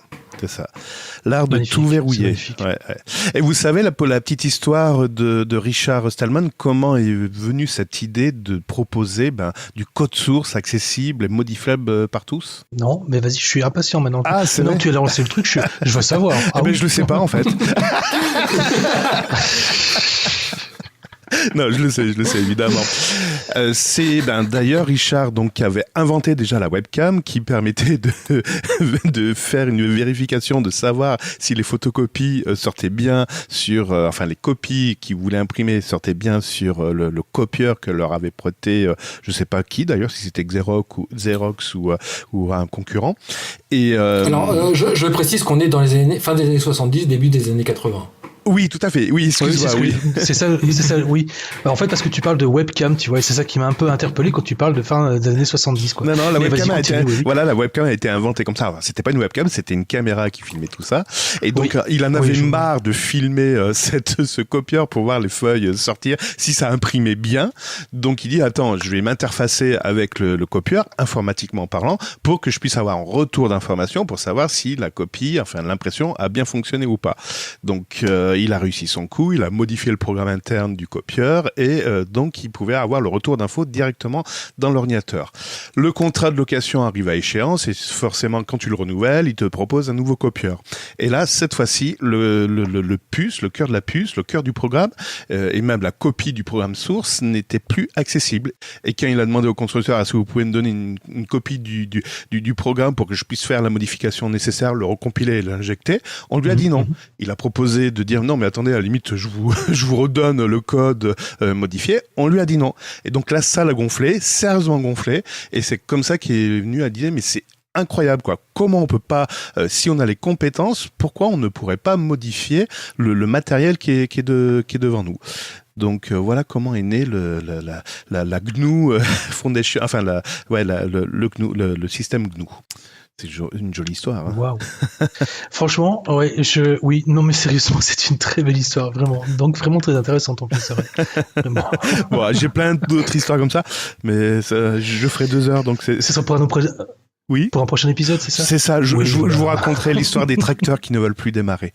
L'art de tout verrouiller. Ouais. Et vous savez la petite histoire de Richard Stallman, comment est venue cette idée de proposer du code source accessible et modifiable par tous ? Non, mais vas-y, je suis impatient maintenant. Ah, c'est maintenant vrai. que tu as lancé le truc, je veux savoir. Je le sais pas en fait. Non, je le sais évidemment. C'est d'ailleurs Richard donc qui avait inventé déjà la webcam qui permettait de faire une vérification, de savoir si les photocopies sortaient bien sur, enfin les copies qu'ils voulaient imprimer sortaient bien sur le copieur que leur avait prêté, je sais pas qui d'ailleurs, si c'était Xerox ou un concurrent. Et alors, je précise qu'on est dans les fin des années 70, début des années 80. Oui, tout à fait. Oui, excuse-moi. Oui, c'est ça. Oui. En fait, parce que tu parles de webcam, tu vois, et c'est ça qui m'a un peu interpellé quand tu parles de fin des années 70, quoi. Non, la webcam la webcam a été inventée comme ça. Enfin, c'était pas une webcam, c'était une caméra qui filmait tout ça. Et donc, il en avait marre de filmer ce copieur pour voir les feuilles sortir, si ça imprimait bien. Donc, il dit, attends, je vais m'interfacer avec le copieur, informatiquement parlant, pour que je puisse avoir un retour d'information pour savoir si la copie, enfin, l'impression a bien fonctionné ou pas. Donc, il a réussi son coup, il a modifié le programme interne du copieur et donc il pouvait avoir le retour d'infos directement dans l'ordinateur. Le contrat de location arrive à échéance et forcément quand tu le renouvelles, il te propose un nouveau copieur. Et là, cette fois-ci, le puce, le cœur de la puce, le cœur du programme et même la copie du programme source n'était plus accessible. Et quand il a demandé au constructeur, est-ce que vous pouvez me donner une copie du programme pour que je puisse faire la modification nécessaire, le recompiler et l'injecter, on lui a dit non. Il a proposé de dire non mais attendez, à la limite je vous redonne le code modifié. On lui a dit non. Et donc la salle a gonflé, sérieusement gonflé, et c'est comme ça qu'il est venu à dire mais c'est incroyable quoi. Comment on peut pas, si on a les compétences, pourquoi on ne pourrait pas modifier le matériel qui est devant nous. Donc voilà comment est né la GNU Foundation, enfin le GNU, le système GNU. C'est une jolie histoire. Hein. Waouh. Franchement, ouais, oui, non mais sérieusement, c'est une très belle histoire, vraiment. Donc vraiment très intéressante en plus, c'est vrai. Vraiment. Bon, j'ai plein d'autres histoires comme ça, mais je ferai 2 heures, donc c'est. C'est ça pour un Oui. Pour un prochain épisode, c'est ça ? C'est ça. Je vous raconterai l'histoire des tracteurs qui ne veulent plus démarrer.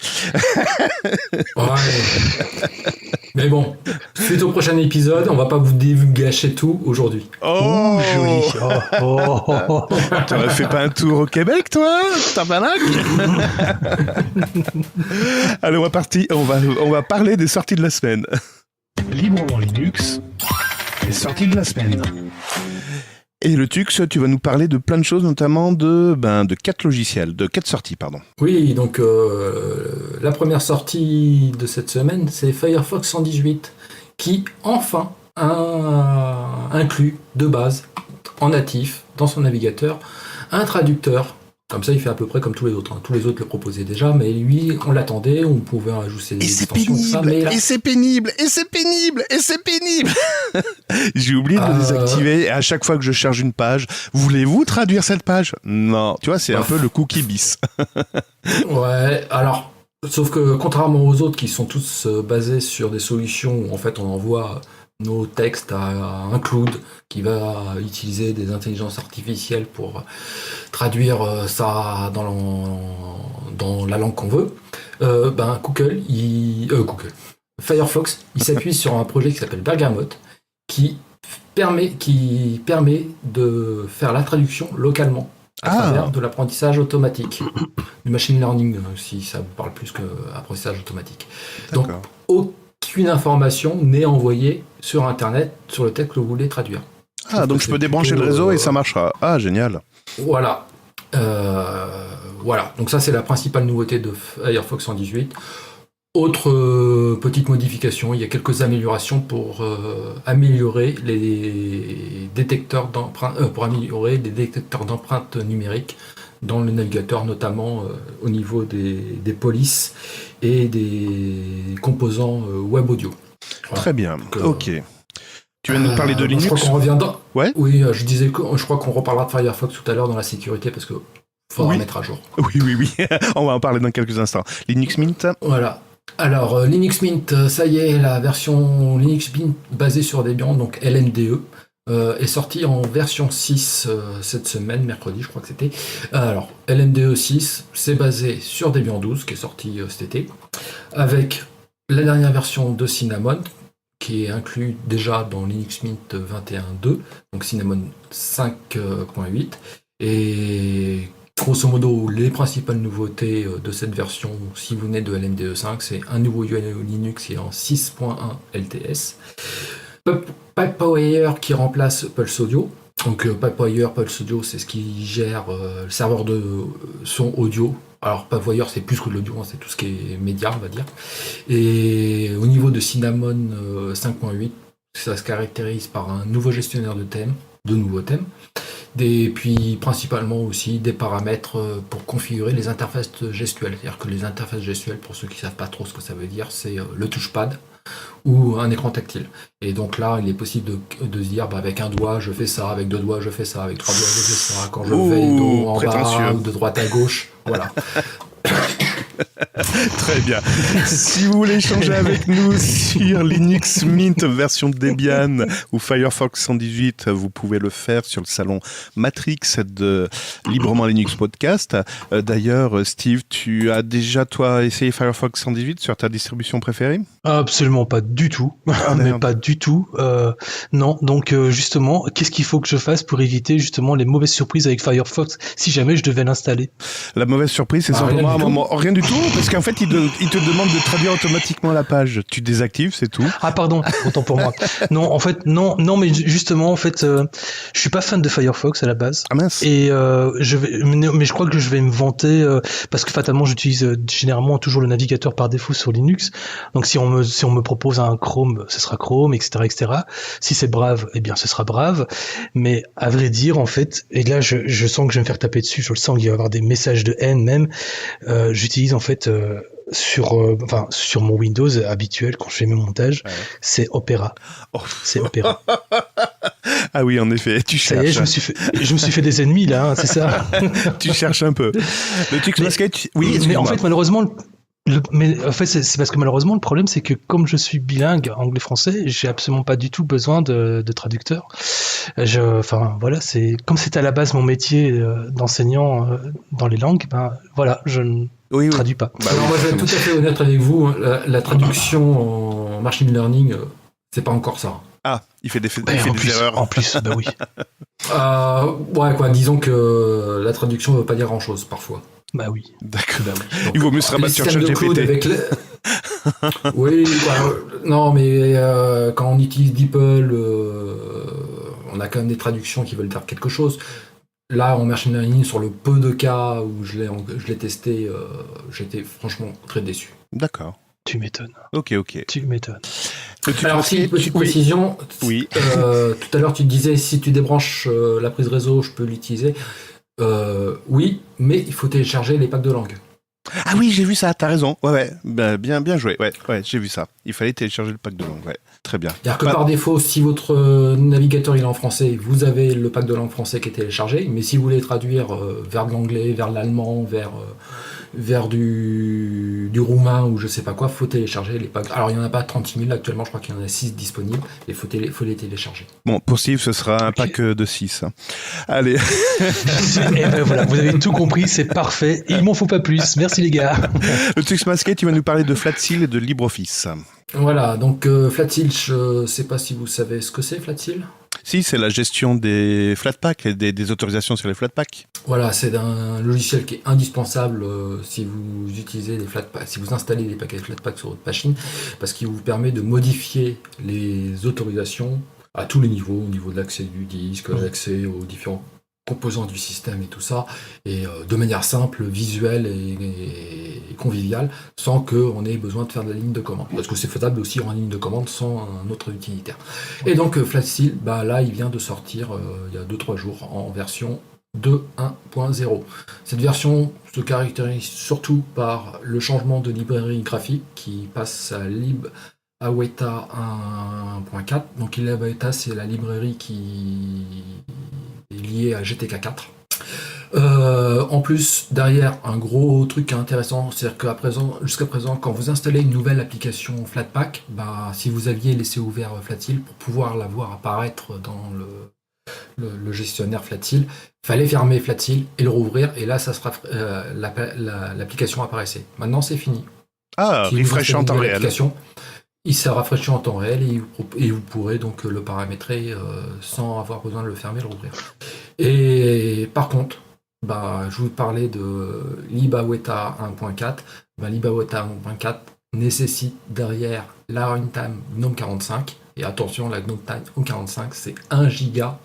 Ouais. Mais bon, suite au prochain épisode, on va pas vous gâcher tout aujourd'hui. Oh, joli. T'aurais fait pas un tour au Québec, toi, Tabarnak? Allez, on va parler des sorties de la semaine. Librement Linux, les sorties de la semaine. Et le Tux, tu vas nous parler de plein de choses, notamment de 4 logiciels, de 4 sorties, pardon. Oui, donc la première sortie de cette semaine, c'est Firefox 118, qui enfin inclut de base, en natif, dans son navigateur, un traducteur. Comme ça, il fait à peu près comme tous les autres. Hein. Tous les autres le proposaient déjà, mais lui, on l'attendait, on pouvait ajouter des extensions. Et c'est pénible. J'ai oublié de le désactiver, et à chaque fois que je charge une page, voulez-vous traduire cette page ? Non, tu vois, c'est un peu le cookie bis. Ouais, alors, sauf que contrairement aux autres qui sont tous basés sur des solutions où en fait on envoie nos textes à un cloud qui va utiliser des intelligences artificielles pour traduire ça dans la langue qu'on veut, Firefox, il s'appuie sur un projet qui s'appelle Bergamot qui permet de faire la traduction localement à travers de l'apprentissage automatique, du machine learning, si ça vous parle plus qu'apprentissage automatique. D'accord. Donc, aucune information n'est envoyée sur Internet sur le texte que vous voulez traduire. Donc je peux débrancher le réseau et ça marchera. Ah, génial. Voilà. Donc ça, c'est la principale nouveauté de Firefox 118. Autre petite modification, il y a quelques améliorations pour améliorer les détecteurs d'empreintes, numériques dans le navigateur, notamment au niveau des polices et des composants web audio. Voilà. Très bien. Ok. Tu vas nous parler de Linux. Je crois qu'on revient dans... Ouais. Oui, je crois qu'on reparlera de Firefox tout à l'heure dans la sécurité parce que faudra mettre à jour. Oui. On va en parler dans quelques instants. Linux Mint. Voilà. Alors, Linux Mint, ça y est, la version Linux Mint basée sur Debian, donc LMDE, est sortie en version 6 cette semaine, mercredi, je crois que c'était. Alors, LMDE 6, c'est basé sur Debian 12, qui est sorti cet été, avec la dernière version de Cinnamon, qui est inclus déjà dans Linux Mint 21.2, donc Cinnamon 5.8, et Grosso modo, les principales nouveautés de cette version, si vous venez de LMDE5, c'est un nouveau UI Linux qui est en 6.1 LTS, Pipewire qui remplace Pulse Audio. Donc Pipewire, Pulse Audio, c'est ce qui gère le serveur de son audio. Alors Pipewire, c'est plus que de l'audio, c'est tout ce qui est média, on va dire. Et au niveau de Cinnamon 5.8, ça se caractérise par un nouveau gestionnaire de nouveaux thèmes. Et puis principalement aussi des paramètres pour configurer les interfaces gestuelles. C'est-à-dire que les interfaces gestuelles, pour ceux qui ne savent pas trop ce que ça veut dire, c'est le touchpad ou un écran tactile. Et donc là, il est possible de se dire, avec un doigt, je fais ça, avec deux doigts, je fais ça, avec trois doigts, je fais ça, quand je vais de haut en bas ou de droite à gauche. Voilà. Très bien. Si vous voulez échanger avec nous sur Linux Mint version Debian ou Firefox 118, vous pouvez le faire sur le salon Matrix de Librement Linux Podcast. D'ailleurs, Steve, tu as déjà, toi, essayé Firefox 118 sur ta distribution préférée ? Absolument pas du tout. Mais pas du tout. Non, donc justement, qu'est-ce qu'il faut que je fasse pour éviter justement les mauvaises surprises avec Firefox si jamais je devais l'installer ? La mauvaise surprise, c'est simplement un moment... Rien du tout, parce qu'en fait, il te demande de traduire automatiquement la page. Tu désactives, c'est tout. Ah pardon, autant pour moi. Non, en fait, non, mais justement, en fait, je suis pas fan de Firefox à la base. Ah mince. Et mais je crois que je vais me vanter parce que fatalement, j'utilise généralement toujours le navigateur par défaut sur Linux. Donc si on me propose un Chrome, ce sera Chrome, etc., etc. Si c'est Brave, eh bien, ce sera Brave. Mais à vrai dire, en fait, et là, je sens que je vais me faire taper dessus. Je le sens qu'il va y avoir des messages de haine même. J'utilise en fait sur mon Windows habituel quand je fais mes montages, c'est Opera. Oh. C'est Opera. Ah oui, en effet, tu cherches. Ça y est, je me suis fait des ennemis là, hein, c'est ça. Tu cherches un peu. Le truc oui, mais en fait malheureusement c'est parce que malheureusement le problème c'est que comme je suis bilingue anglais-français, j'ai absolument pas du tout besoin de traducteur. Voilà, c'est comme c'était à la base mon métier d'enseignant dans les langues, voilà, je ne traduis pas. Alors moi je vais être tout à fait honnête avec vous, la traduction en machine learning, c'est pas encore ça. Ah, il fait des erreurs. En plus, bah oui. Disons que la traduction ne veut pas dire grand-chose parfois. Bah oui. D'accord. Il vaut mieux se rabattre sur ChatGPT. Oui, non, mais quand on utilise DeepL, on a quand même des traductions qui veulent dire quelque chose. Là, en machine learning, sur le peu de cas où je l'ai testé, j'étais franchement très déçu. D'accord. Tu m'étonnes. Ok. Tu m'étonnes. Alors, si une petite précision. Oui. Tout à l'heure, tu disais, si tu débranches la prise réseau, je peux l'utiliser. Oui, mais il faut télécharger les packs de langue. Ah oui, j'ai vu ça, t'as raison. Ouais. Bien joué. Ouais, j'ai vu ça. Il fallait télécharger le pack de langue. Ouais, très bien. C'est-à-dire que par défaut, si votre navigateur il est en français, vous avez le pack de langue français qui est téléchargé. Mais si vous voulez traduire vers de l'anglais, vers l'allemand, vers du roumain ou je sais pas quoi, faut télécharger les packs. Alors il n'y en a pas 36 000 actuellement, je crois qu'il y en a 6 disponibles et faut les télécharger. Bon, pour Steve, ce sera un pack de 6. Allez. Et ben voilà, vous avez tout compris, c'est parfait. Il m'en faut pas plus. Merci les gars. Le Tux Masqué, tu vas nous parler de Flatseal et de LibreOffice. Voilà, donc Flatseal, je sais pas si vous savez ce que c'est Flatseal. Si, c'est la gestion des Flatpaks et des autorisations sur les Flatpaks. Voilà, c'est un logiciel qui est indispensable si vous utilisez des Flatpaks, si vous installez des paquets Flatpak sur votre machine, parce qu'il vous permet de modifier les autorisations à tous les niveaux, au niveau de l'accès du disque, l'accès aux différents composants du système et tout ça, et de manière simple, visuelle et conviviale, sans qu'on ait besoin de faire de la ligne de commande. Parce que c'est faisable aussi en ligne de commande sans un autre utilitaire. Et donc Flatseal, là il vient de sortir il y a 2-3 jours en version 2.1.0. Cette version se caractérise surtout par le changement de librairie graphique qui passe à libaweta 1.4. Donc libaweta, c'est la librairie qui est liée à GTK4. En plus, derrière, un gros truc intéressant, c'est que jusqu'à présent, quand vous installez une nouvelle application Flatpak, si vous aviez laissé ouvert Flatseal pour pouvoir la voir apparaître dans le gestionnaire Flatseal, il fallait fermer Flatseal et le rouvrir, et là, ça sera l'application apparaissait. Maintenant, c'est fini. Ah, si refresh en temps réel. Il s'est rafraîchi en temps réel et vous pourrez donc le paramétrer sans avoir besoin de le fermer et le rouvrir. Et par contre, je vous parlais de LibreWeta 1.4. LibreWeta 1.4 nécessite derrière la runtime GNOME 45. Et attention, la GNOME 45, c'est 1 giga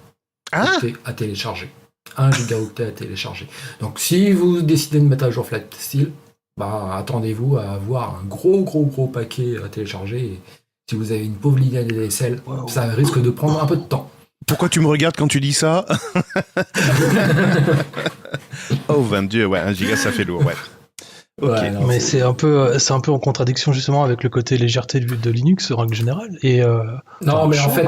à télécharger. 1 gigaoctet à télécharger. Donc si vous décidez de mettre à jour Flatsteel, attendez-vous à avoir un gros paquet à télécharger. Et si vous avez une pauvre ligne ADSL, ça risque de prendre un peu de temps. Pourquoi tu me regardes quand tu dis ça? Oh, 22, ouais, 1 giga, ça fait lourd, ouais. Okay. Ouais, non, mais c'est un peu en contradiction justement avec le côté légèreté de Linux en règle générale. Et non, mais en fait,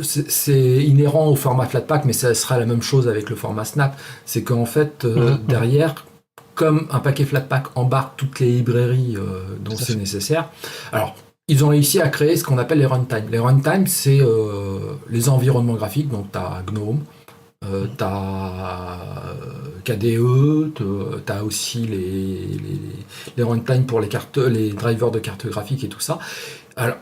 c'est inhérent au format Flatpak, mais ça sera la même chose avec le format Snap. C'est qu'en fait, derrière, comme un paquet Flatpak embarque toutes les librairies dont c'est nécessaire, alors ils ont réussi à créer ce qu'on appelle les runtimes. Les runtimes, c'est les environnements graphiques, donc tu as GNOME, t'as KDE, t'as aussi les runtime pour les drivers de cartes graphiques et tout ça. Alors,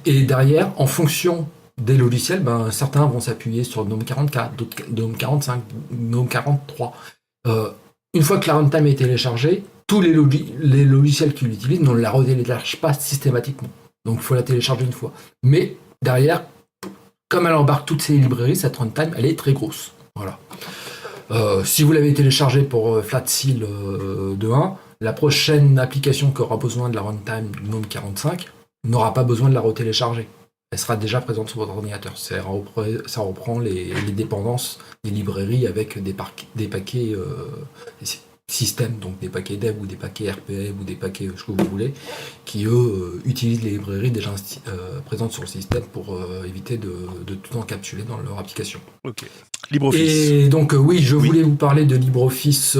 et derrière, en fonction des logiciels, certains vont s'appuyer sur GNOME 44, d'autres GNOME 45, GNOME 43. Une fois que la runtime est téléchargée, tous les logiciels qui l'utilisent ne la retéléchargent pas systématiquement. Donc il faut la télécharger une fois. Mais derrière, comme elle embarque toutes ces librairies, cette runtime, elle est très grosse. Voilà. Si vous l'avez téléchargé pour Flatsteel 2.1, la prochaine application qui aura besoin de la runtime GNOME 45 n'aura pas besoin de la retélécharger. Elle sera déjà présente sur votre ordinateur. Ça reprend les dépendances des librairies avec des paquets système, donc des paquets dev ou des paquets RPM ou des paquets ce que vous voulez, qui eux utilisent les librairies déjà présentes sur le système pour éviter de tout encapsuler dans leur application. Ok. LibreOffice. Et donc je voulais vous parler de LibreOffice.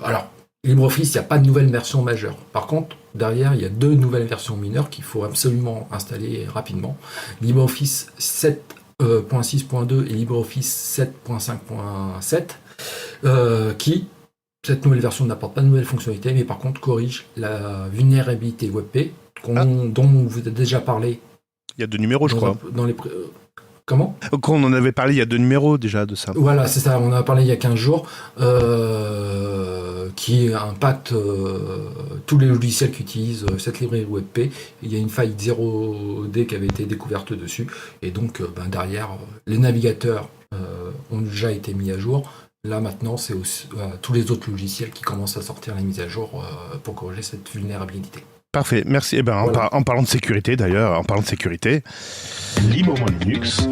Alors LibreOffice, il n'y a pas de nouvelle version majeure. Par contre, derrière, il y a 2 nouvelles versions mineures qu'il faut absolument installer rapidement. LibreOffice 7.6.2 et LibreOffice 7.5.7 qui, cette nouvelle version n'apporte pas de nouvelles fonctionnalités, mais par contre corrige la vulnérabilité WebP dont vous avez déjà parlé. Il y a 2 numéros, je crois. Comment ? On en avait parlé, il y a 2 numéros déjà de ça. Voilà, c'est ça, on en a parlé il y a 15 jours, qui impacte tous les logiciels qui utilisent cette librairie WebP. Il y a une faille 0D qui avait été découverte dessus, et donc derrière, les navigateurs ont déjà été mis à jour. Là maintenant, c'est aussi, tous les autres logiciels qui commencent à sortir les mises à jour pour corriger cette vulnérabilité. Parfait, merci. Voilà. En parlant de sécurité d'ailleurs, Librement Linux.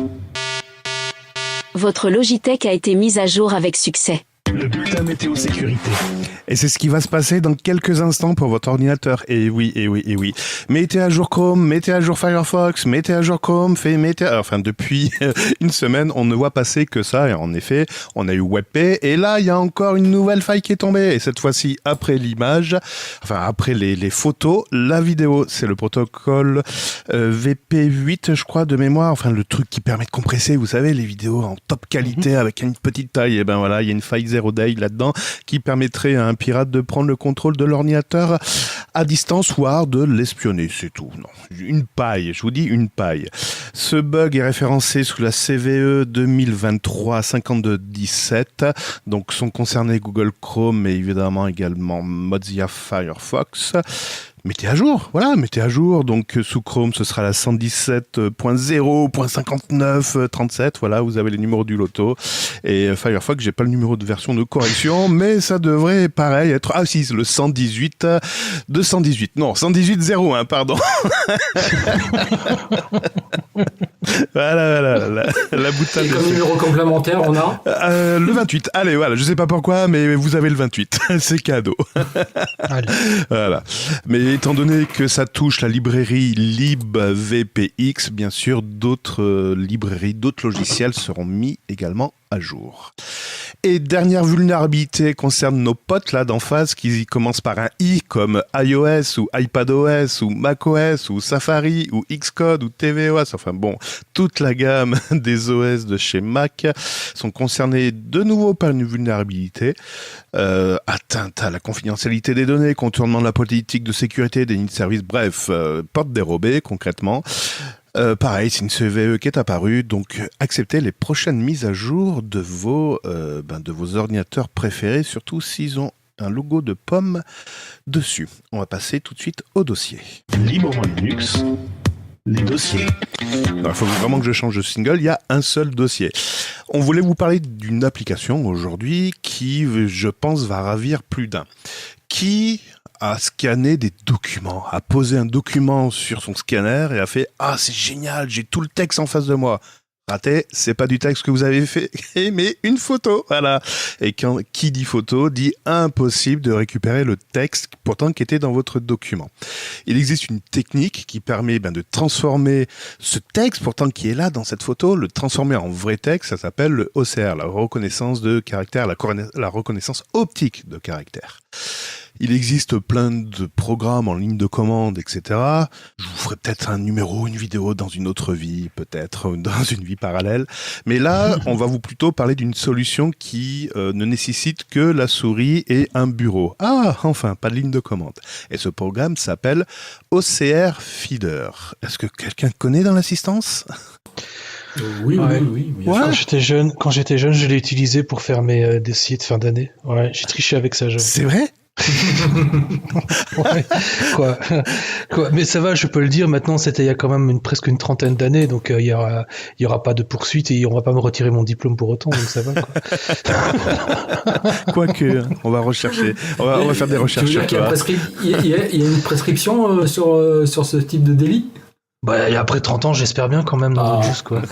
Votre Logitech a été mise à jour avec succès. Le bulletin météo sécurité. Et c'est ce qui va se passer dans quelques instants pour votre ordinateur. Et oui. Mettez à jour Chrome, mettez à jour Firefox, mettez à jour Chrome, depuis une semaine, on ne voit passer que ça. Et en effet, on a eu WebP. Et là, il y a encore une nouvelle faille qui est tombée. Et cette fois-ci, après l'image, après les photos, la vidéo. C'est le protocole VP8, je crois, de mémoire. Le truc qui permet de compresser, vous savez, les vidéos en top qualité avec une petite taille. Et il y a une faille 0day là-dedans qui permettrait à un pirate de prendre le contrôle de l'ordinateur à distance, voire de l'espionner, c'est tout. Non, une paille, je vous dis une paille. Ce bug est référencé sous la CVE 2023-5217, donc sont concernés Google Chrome, mais évidemment également Mozilla Firefox. Mettez à jour, donc sous Chrome ce sera la 117.0.59.37, voilà, vous avez les numéros du loto, et Firefox, j'ai pas le numéro de version de correction, mais ça devrait pareil être, le 118.01, pardon. Voilà, la boutade. Et comme numéro complémentaire, on a le 28, allez, voilà, je sais pas pourquoi, mais vous avez le 28, c'est cadeau. Allez. Voilà, mais étant donné que ça touche la librairie libvpx, bien sûr, d'autres librairies, d'autres logiciels seront mis également à jour. Et dernière vulnérabilité concerne nos potes là d'en face qui commencent par un i comme iOS ou iPadOS ou macOS ou Safari ou Xcode ou tvOS, toute la gamme des OS de chez Mac sont concernés de nouveau par une vulnérabilité. Atteinte à la confidentialité des données, contournement de la politique de sécurité des nids de service, porte dérobée concrètement. Pareil, c'est une CVE qui est apparue, donc acceptez les prochaines mises à jour de vos ordinateurs préférés, surtout s'ils ont un logo de pomme dessus. On va passer tout de suite au dossier. Librement Linux, les dossiers. Alors, il faut vraiment que je change de single, il y a un seul dossier. On voulait vous parler d'une application aujourd'hui qui, je pense, va ravir plus d'un. Qui a scanné des documents, a posé un document sur son scanner et a fait « Ah, c'est génial, j'ai tout le texte en face de moi ». Raté, c'est pas du texte que vous avez fait, mais une photo, voilà. Et qui dit photo, dit impossible de récupérer le texte pourtant qui était dans votre document. Il existe une technique qui permet de transformer ce texte pourtant qui est là dans cette photo, le transformer en vrai texte, ça s'appelle le OCR, la reconnaissance de caractère, la reconnaissance optique de caractère. Il existe plein de programmes en ligne de commande, etc. Je vous ferai peut-être un numéro, une vidéo dans une autre vie, peut-être dans une vie parallèle. Mais là, on va vous plutôt parler d'une solution qui ne nécessite que la souris et un bureau. Ah, enfin, pas de ligne de commande. Et ce programme s'appelle OCR Feeder. Est-ce que quelqu'un connaît dans l'assistance ? Oui. Quand j'étais jeune, je l'ai utilisé pour faire mes dossiers de fin d'année. Ouais, j'ai triché avec ça. C'est vrai ? Ouais, quoi. Mais ça va, je peux le dire. Maintenant, c'était il y a quand même presque une trentaine d'années, donc il y aura pas de poursuite et on va pas me retirer mon diplôme pour autant, donc ça va. Quoique, on va rechercher, on va faire des recherches. Tu veux dire qu'il y a une prescription sur ce type de délit ? Bah, et après 30 ans, j'espère bien quand même dans juste quoi.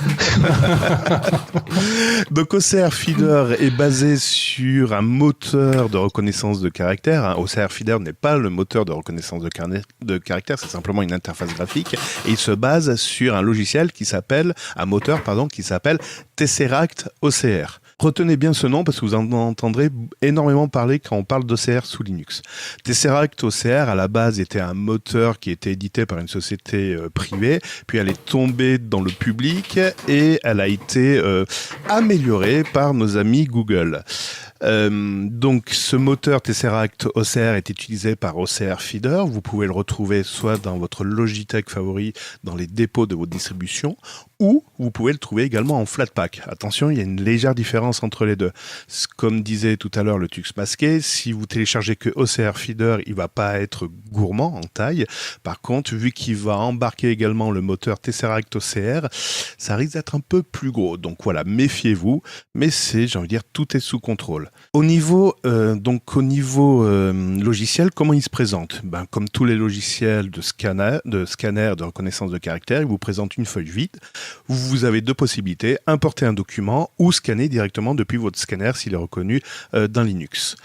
Donc OCR Feeder est basé sur un moteur de reconnaissance de caractère. OCR Feeder n'est pas le moteur de reconnaissance de caractère, c'est simplement une interface graphique. Et il se base sur un logiciel un moteur qui s'appelle Tesseract OCR. Retenez bien ce nom parce que vous en entendrez énormément parler quand on parle d'OCR sous Linux. Tesseract OCR, à la base, était un moteur qui était édité par une société privée, puis elle est tombée dans le public et elle a été améliorée par nos amis Google. Donc ce moteur Tesseract OCR est utilisé par OCR Feeder. Vous pouvez le retrouver soit dans votre Logitech favori, dans les dépôts de votre distribution, ou vous pouvez le trouver également en Flatpak. Attention, il y a une légère différence entre les deux. Comme disait tout à l'heure le Tux masqué, si vous téléchargez que OCR Feeder, il va pas être gourmand en taille. Par contre, vu qu'il va embarquer également le moteur Tesseract OCR, ça risque d'être un peu plus gros. Donc voilà, méfiez-vous. Mais tout est sous contrôle. Au niveau logiciel, comment il se présente ? Comme tous les logiciels de scanner de reconnaissance de caractère, il vous présente une feuille vide. Vous avez deux possibilités, importer un document ou scanner directement depuis votre scanner s'il est reconnu dans Linux.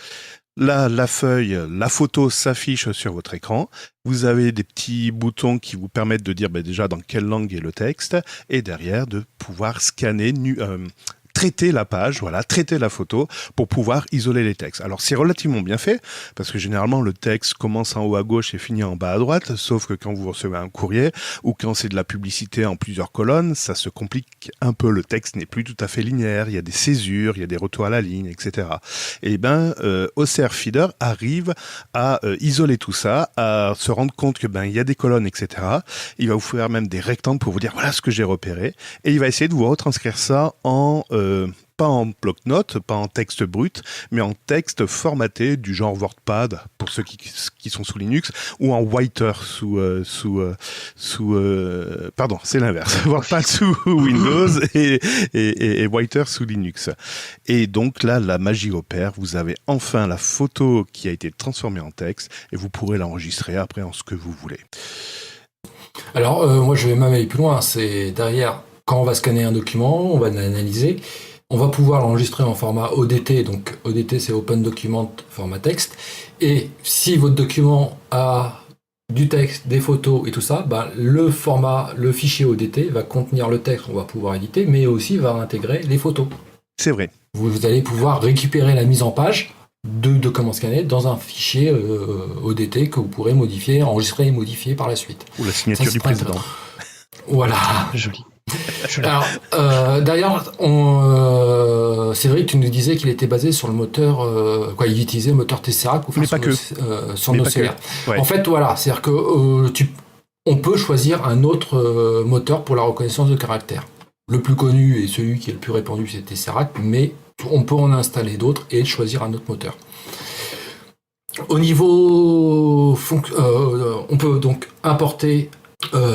Là, la photo s'affiche sur votre écran. Vous avez des petits boutons qui vous permettent de dire déjà dans quelle langue est le texte et derrière de pouvoir scanner traiter la page, traiter la photo pour pouvoir isoler les textes. Alors c'est relativement bien fait parce que généralement le texte commence en haut à gauche et finit en bas à droite, sauf que quand vous recevez un courrier ou quand c'est de la publicité en plusieurs colonnes, ça se complique un peu. Le texte n'est plus tout à fait linéaire, il y a des césures, il y a des retours à la ligne, etc. Et OCR Feeder arrive à isoler tout ça, à se rendre compte que il y a des colonnes, etc. Il va vous faire même des rectangles pour vous dire voilà ce que j'ai repéré et il va essayer de vous retranscrire ça pas en bloc-notes, pas en texte brut, mais en texte formaté du genre WordPad pour ceux qui sont sous Linux ou en Writer pardon, c'est l'inverse. WordPad sous Windows et Writer sous Linux. Et donc là, la magie opère. Vous avez enfin la photo qui a été transformée en texte et vous pourrez l'enregistrer après en ce que vous voulez. Alors, moi, je vais même aller plus loin. C'est derrière. Quand on va scanner un document, on va l'analyser, on va pouvoir l'enregistrer en format ODT, donc ODT c'est Open Document format texte, et si votre document a du texte, des photos et tout ça, le fichier ODT va contenir le texte, on va pouvoir éditer, mais aussi va intégrer les photos. C'est vrai. Vous allez pouvoir récupérer la mise en page de documents scannés dans un fichier ODT que vous pourrez modifier, enregistrer et modifier par la suite. Ou la signature du président. Voilà. Joli. Alors, d'ailleurs, c'est vrai que tu nous disais qu'il était basé sur le moteur, il utilisait le moteur Tesseract pour faire son OCR. Ouais. En fait, voilà, c'est-à-dire que on peut choisir un autre moteur pour la reconnaissance de caractère. Le plus connu et celui qui est le plus répandu, c'est Tesseract, mais on peut en installer d'autres et choisir un autre moteur. Au niveau... on peut donc importer,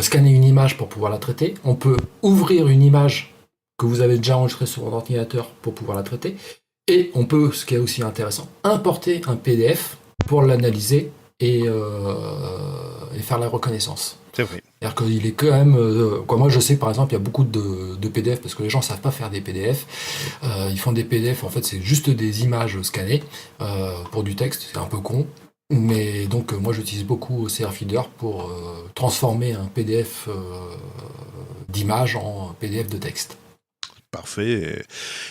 scanner une image pour pouvoir la traiter. On peut ouvrir une image que vous avez déjà enregistrée sur votre ordinateur pour pouvoir la traiter. Et on peut, ce qui est aussi intéressant, importer un PDF pour l'analyser et faire la reconnaissance. C'est vrai. C'est-à-dire qu'il est quand même... moi, je sais, par exemple, il y a beaucoup de PDF, parce que les gens ne savent pas faire des PDF. Ils font des PDF, en fait, c'est juste des images scannées pour du texte. C'est un peu con. Mais donc, moi, j'utilise beaucoup OCR Feeder pour transformer un PDF d'image en PDF de texte. Parfait.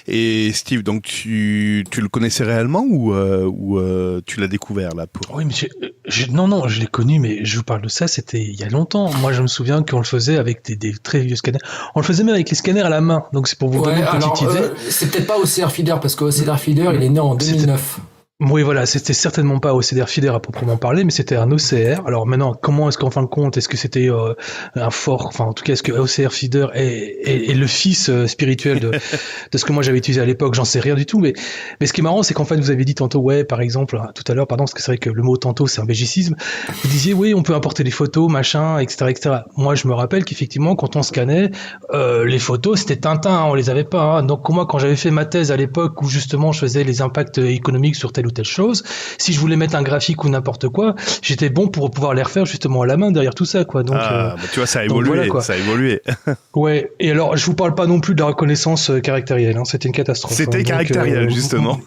Et Steve, donc tu le connaissais réellement ou tu l'as découvert là pour... Oui, mais non, je l'ai connu, mais je vous parle de ça, c'était il y a longtemps. Moi, je me souviens qu'on le faisait avec des très vieux scanners. On le faisait même avec les scanners à la main. Donc c'est pour vous donner une petite idée. C'est peut-être pas OCR Feeder, parce que OCR Feeder, il est né en 2009. Oui, voilà, c'était certainement pas OCR Feeder à proprement parler, mais c'était un OCR. Alors maintenant, comment est-ce qu'en fin de compte, est-ce que c'était un fork, enfin en tout cas, est-ce que OCR Feeder est le fils spirituel de ce que moi j'avais utilisé à l'époque? J'en sais rien du tout, mais ce qui est marrant, c'est qu'en fait, vous avez dit tantôt, ouais, par exemple, tout à l'heure, pardon, parce que c'est vrai que le mot tantôt, c'est un belgicisme. Vous disiez, oui, on peut importer des photos, machin, etc., etc. Moi, je me rappelle qu'effectivement, quand on scannait, les photos, c'était Tintin, hein, on les avait pas. Hein. Donc moi, quand j'avais fait ma thèse à l'époque où justement je faisais les impacts économiques sur telle ou telle chose, si je voulais mettre un graphique ou n'importe quoi, j'étais bon pour pouvoir les refaire justement à la main derrière tout ça, quoi. Donc, tu vois, ça a évolué, voilà, quoi. Ça a évolué. Ouais. Et alors, je vous parle pas non plus de la reconnaissance caractérielle, hein. C'était une catastrophe. C'était caractériel, justement.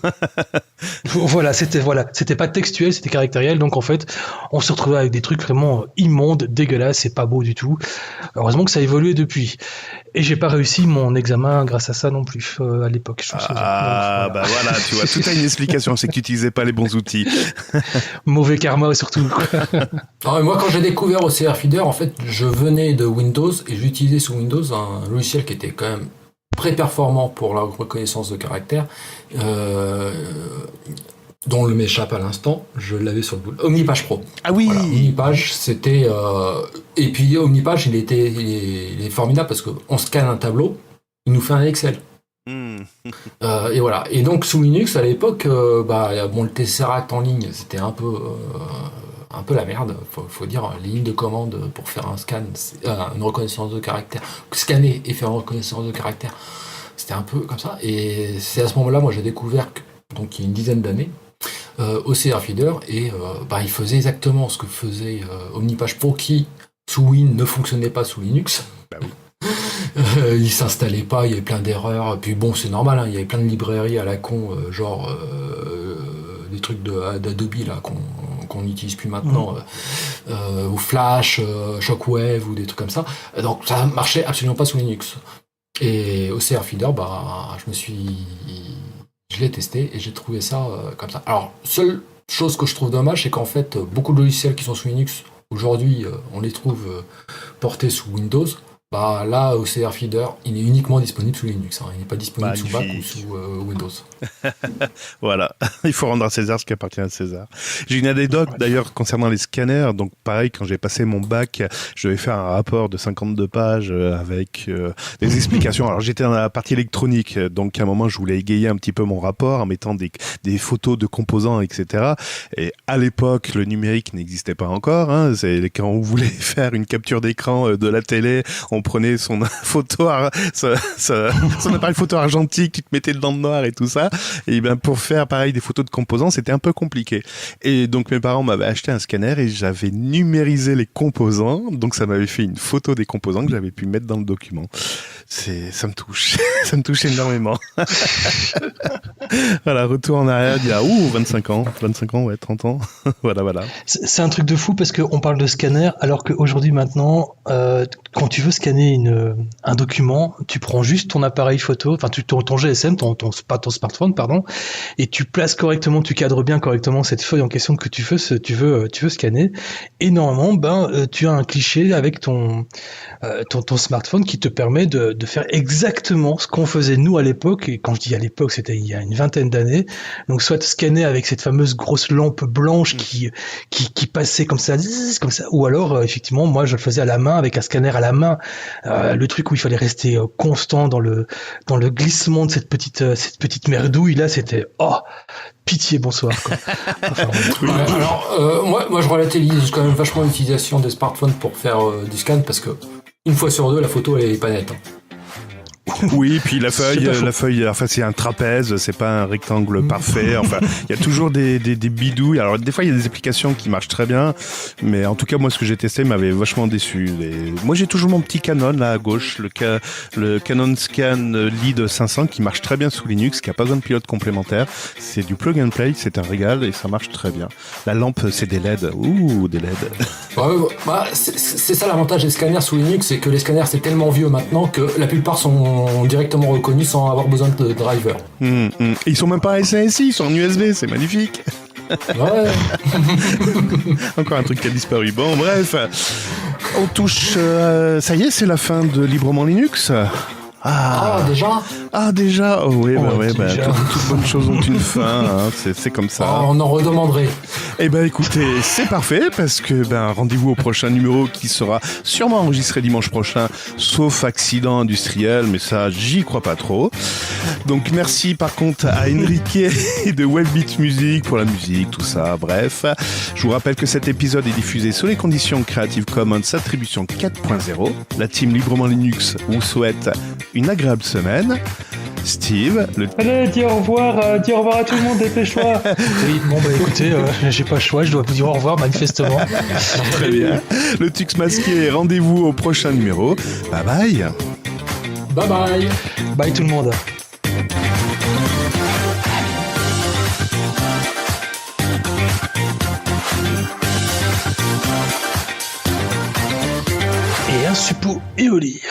Voilà, c'était pas textuel, c'était caractériel. Donc en fait, on se retrouvait avec des trucs vraiment immondes, dégueulasses, c'est pas beau du tout. Heureusement que ça a évolué depuis. Et j'ai pas réussi mon examen grâce à ça non plus à l'époque. Voilà, tu vois, tout a une explication, c'est que tu n'utilisais pas les bons outils. Mauvais karma surtout. Alors, moi, quand j'ai découvert OCR Feeder, en fait, je venais de Windows et j'utilisais sous Windows un logiciel qui était quand même très performant pour la reconnaissance de caractère, dont le m'échappe à l'instant, je l'avais sur le bout. Omnipage Pro. Ah oui. Voilà, Omnipage, c'était et puis Omnipage, il est formidable parce qu'on scanne un tableau, il nous fait un Excel. Et voilà. Et donc sous Linux à l'époque, le Tesseract en ligne, c'était un peu la merde. Faut dire, les lignes de commande pour faire un scan, une reconnaissance de caractère, scanner et faire une reconnaissance de caractère, c'était un peu comme ça. Et c'est à ce moment-là, moi, j'ai découvert donc il y a une dizaine d'années, OCR Feeder, et il faisait exactement ce que faisait Omnipage Pro, qui sous Win ne fonctionnait pas sous Linux. Bah oui. Il s'installait pas, il y avait plein d'erreurs. Puis bon, c'est normal, hein, il y avait plein de librairies à la con, des trucs d'Adobe là qu'on n'utilise plus maintenant, ou Flash, Shockwave ou des trucs comme ça. Donc ça marchait absolument pas sous Linux. Et OCR Feeder, je l'ai testé et j'ai trouvé ça comme ça. Alors, seule chose que je trouve dommage, c'est qu'en fait, beaucoup de logiciels qui sont sous Linux, aujourd'hui, on les trouve portés sous Windows. Là, OCR Feeder, il est uniquement disponible sous Linux. Hein. Il n'est pas disponible sous Mac ou sous Windows. Voilà, il faut rendre à César ce qui appartient à César. J'ai une anecdote d'ailleurs concernant les scanners. Donc pareil, quand j'ai passé mon bac, je devais faire un rapport de 52 pages avec des explications. Alors j'étais dans la partie électronique, donc à un moment je voulais égayer un petit peu mon rapport en mettant des photos de composants, etc. Et à l'époque, le numérique n'existait pas encore. Hein. C'est quand on voulait faire une capture d'écran de la télé, on prenait son appareil photo argentique, tu te mettais le dans le noir et tout ça. Et ben pour faire pareil des photos de composants, c'était un peu compliqué. Et donc mes parents m'avaient acheté un scanner et j'avais numérisé les composants. Donc ça m'avait fait une photo des composants que j'avais pu mettre dans le document. Ça me touche. Ça me touche énormément. Voilà, retour en arrière il y a 25 ans, ouais, 30 ans. Voilà. C'est un truc de fou parce qu'on parle de scanner alors qu'aujourd'hui maintenant, quand tu veux scanner un document, tu prends juste ton appareil photo, enfin ton GSM, pas ton smartphone, pardon, et tu places correctement, tu cadres bien correctement cette feuille en question que tu veux scanner. Et normalement, tu as un cliché avec ton smartphone qui te permet de faire exactement ce qu'on faisait nous à l'époque. Et quand je dis à l'époque, c'était il y a une vingtaine d'années. Donc soit scanner avec cette fameuse grosse lampe blanche qui passait comme ça, ou alors effectivement, moi je le faisais à la main avec un scanner à la main, le truc où il fallait rester constant dans le glissement de cette petite merdouille là, c'était pitié, bonsoir quoi. Enfin, alors moi je relativise quand même vachement l'utilisation des smartphones pour faire du scan, parce que une fois sur deux la photo elle est pas nette. Oui, puis la feuille, enfin c'est un trapèze, c'est pas un rectangle parfait. Enfin, il y a toujours des bidouilles. Alors des fois il y a des applications qui marchent très bien, mais en tout cas moi ce que j'ai testé m'avait vachement déçu. Moi j'ai toujours mon petit Canon là à gauche, le Canon Scan Lead 500 qui marche très bien sous Linux, qui a pas besoin de pilote complémentaire. C'est du plug and play, c'est un régal et ça marche très bien. La lampe c'est des LED, des LED. C'est ça l'avantage des scanners sous Linux, c'est que les scanners c'est tellement vieux maintenant que la plupart sont directement reconnus sans avoir besoin de driver. Ils sont même pas SASI, ils sont en USB, c'est magnifique. Ouais. Encore un truc qui a disparu. Bon, bref, on touche. Ça y est, c'est la fin de Librement Linux. Déjà. Oh oui, toutes bonnes choses ont une fin, hein, c'est comme ça. On en redemanderait. Eh ben écoutez, c'est parfait parce que rendez-vous au prochain numéro qui sera sûrement enregistré dimanche prochain, sauf accident industriel, mais ça j'y crois pas trop. Donc merci par contre à Enrique de Webbeat Music pour la musique, tout ça, bref. Je vous rappelle que cet épisode est diffusé sous les conditions Creative Commons Attribution 4.0. La team Librement Linux vous souhaite une agréable semaine. Steve, Allez, dis au revoir à tout le monde, dépêche-toi. Oui, bon écoutez, j'ai pas le choix, je dois vous dire au revoir manifestement. Très bien. Le Tux masqué, rendez-vous au prochain numéro. Bye bye. Bye bye. Bye tout le monde. Et un suppôt et au lit.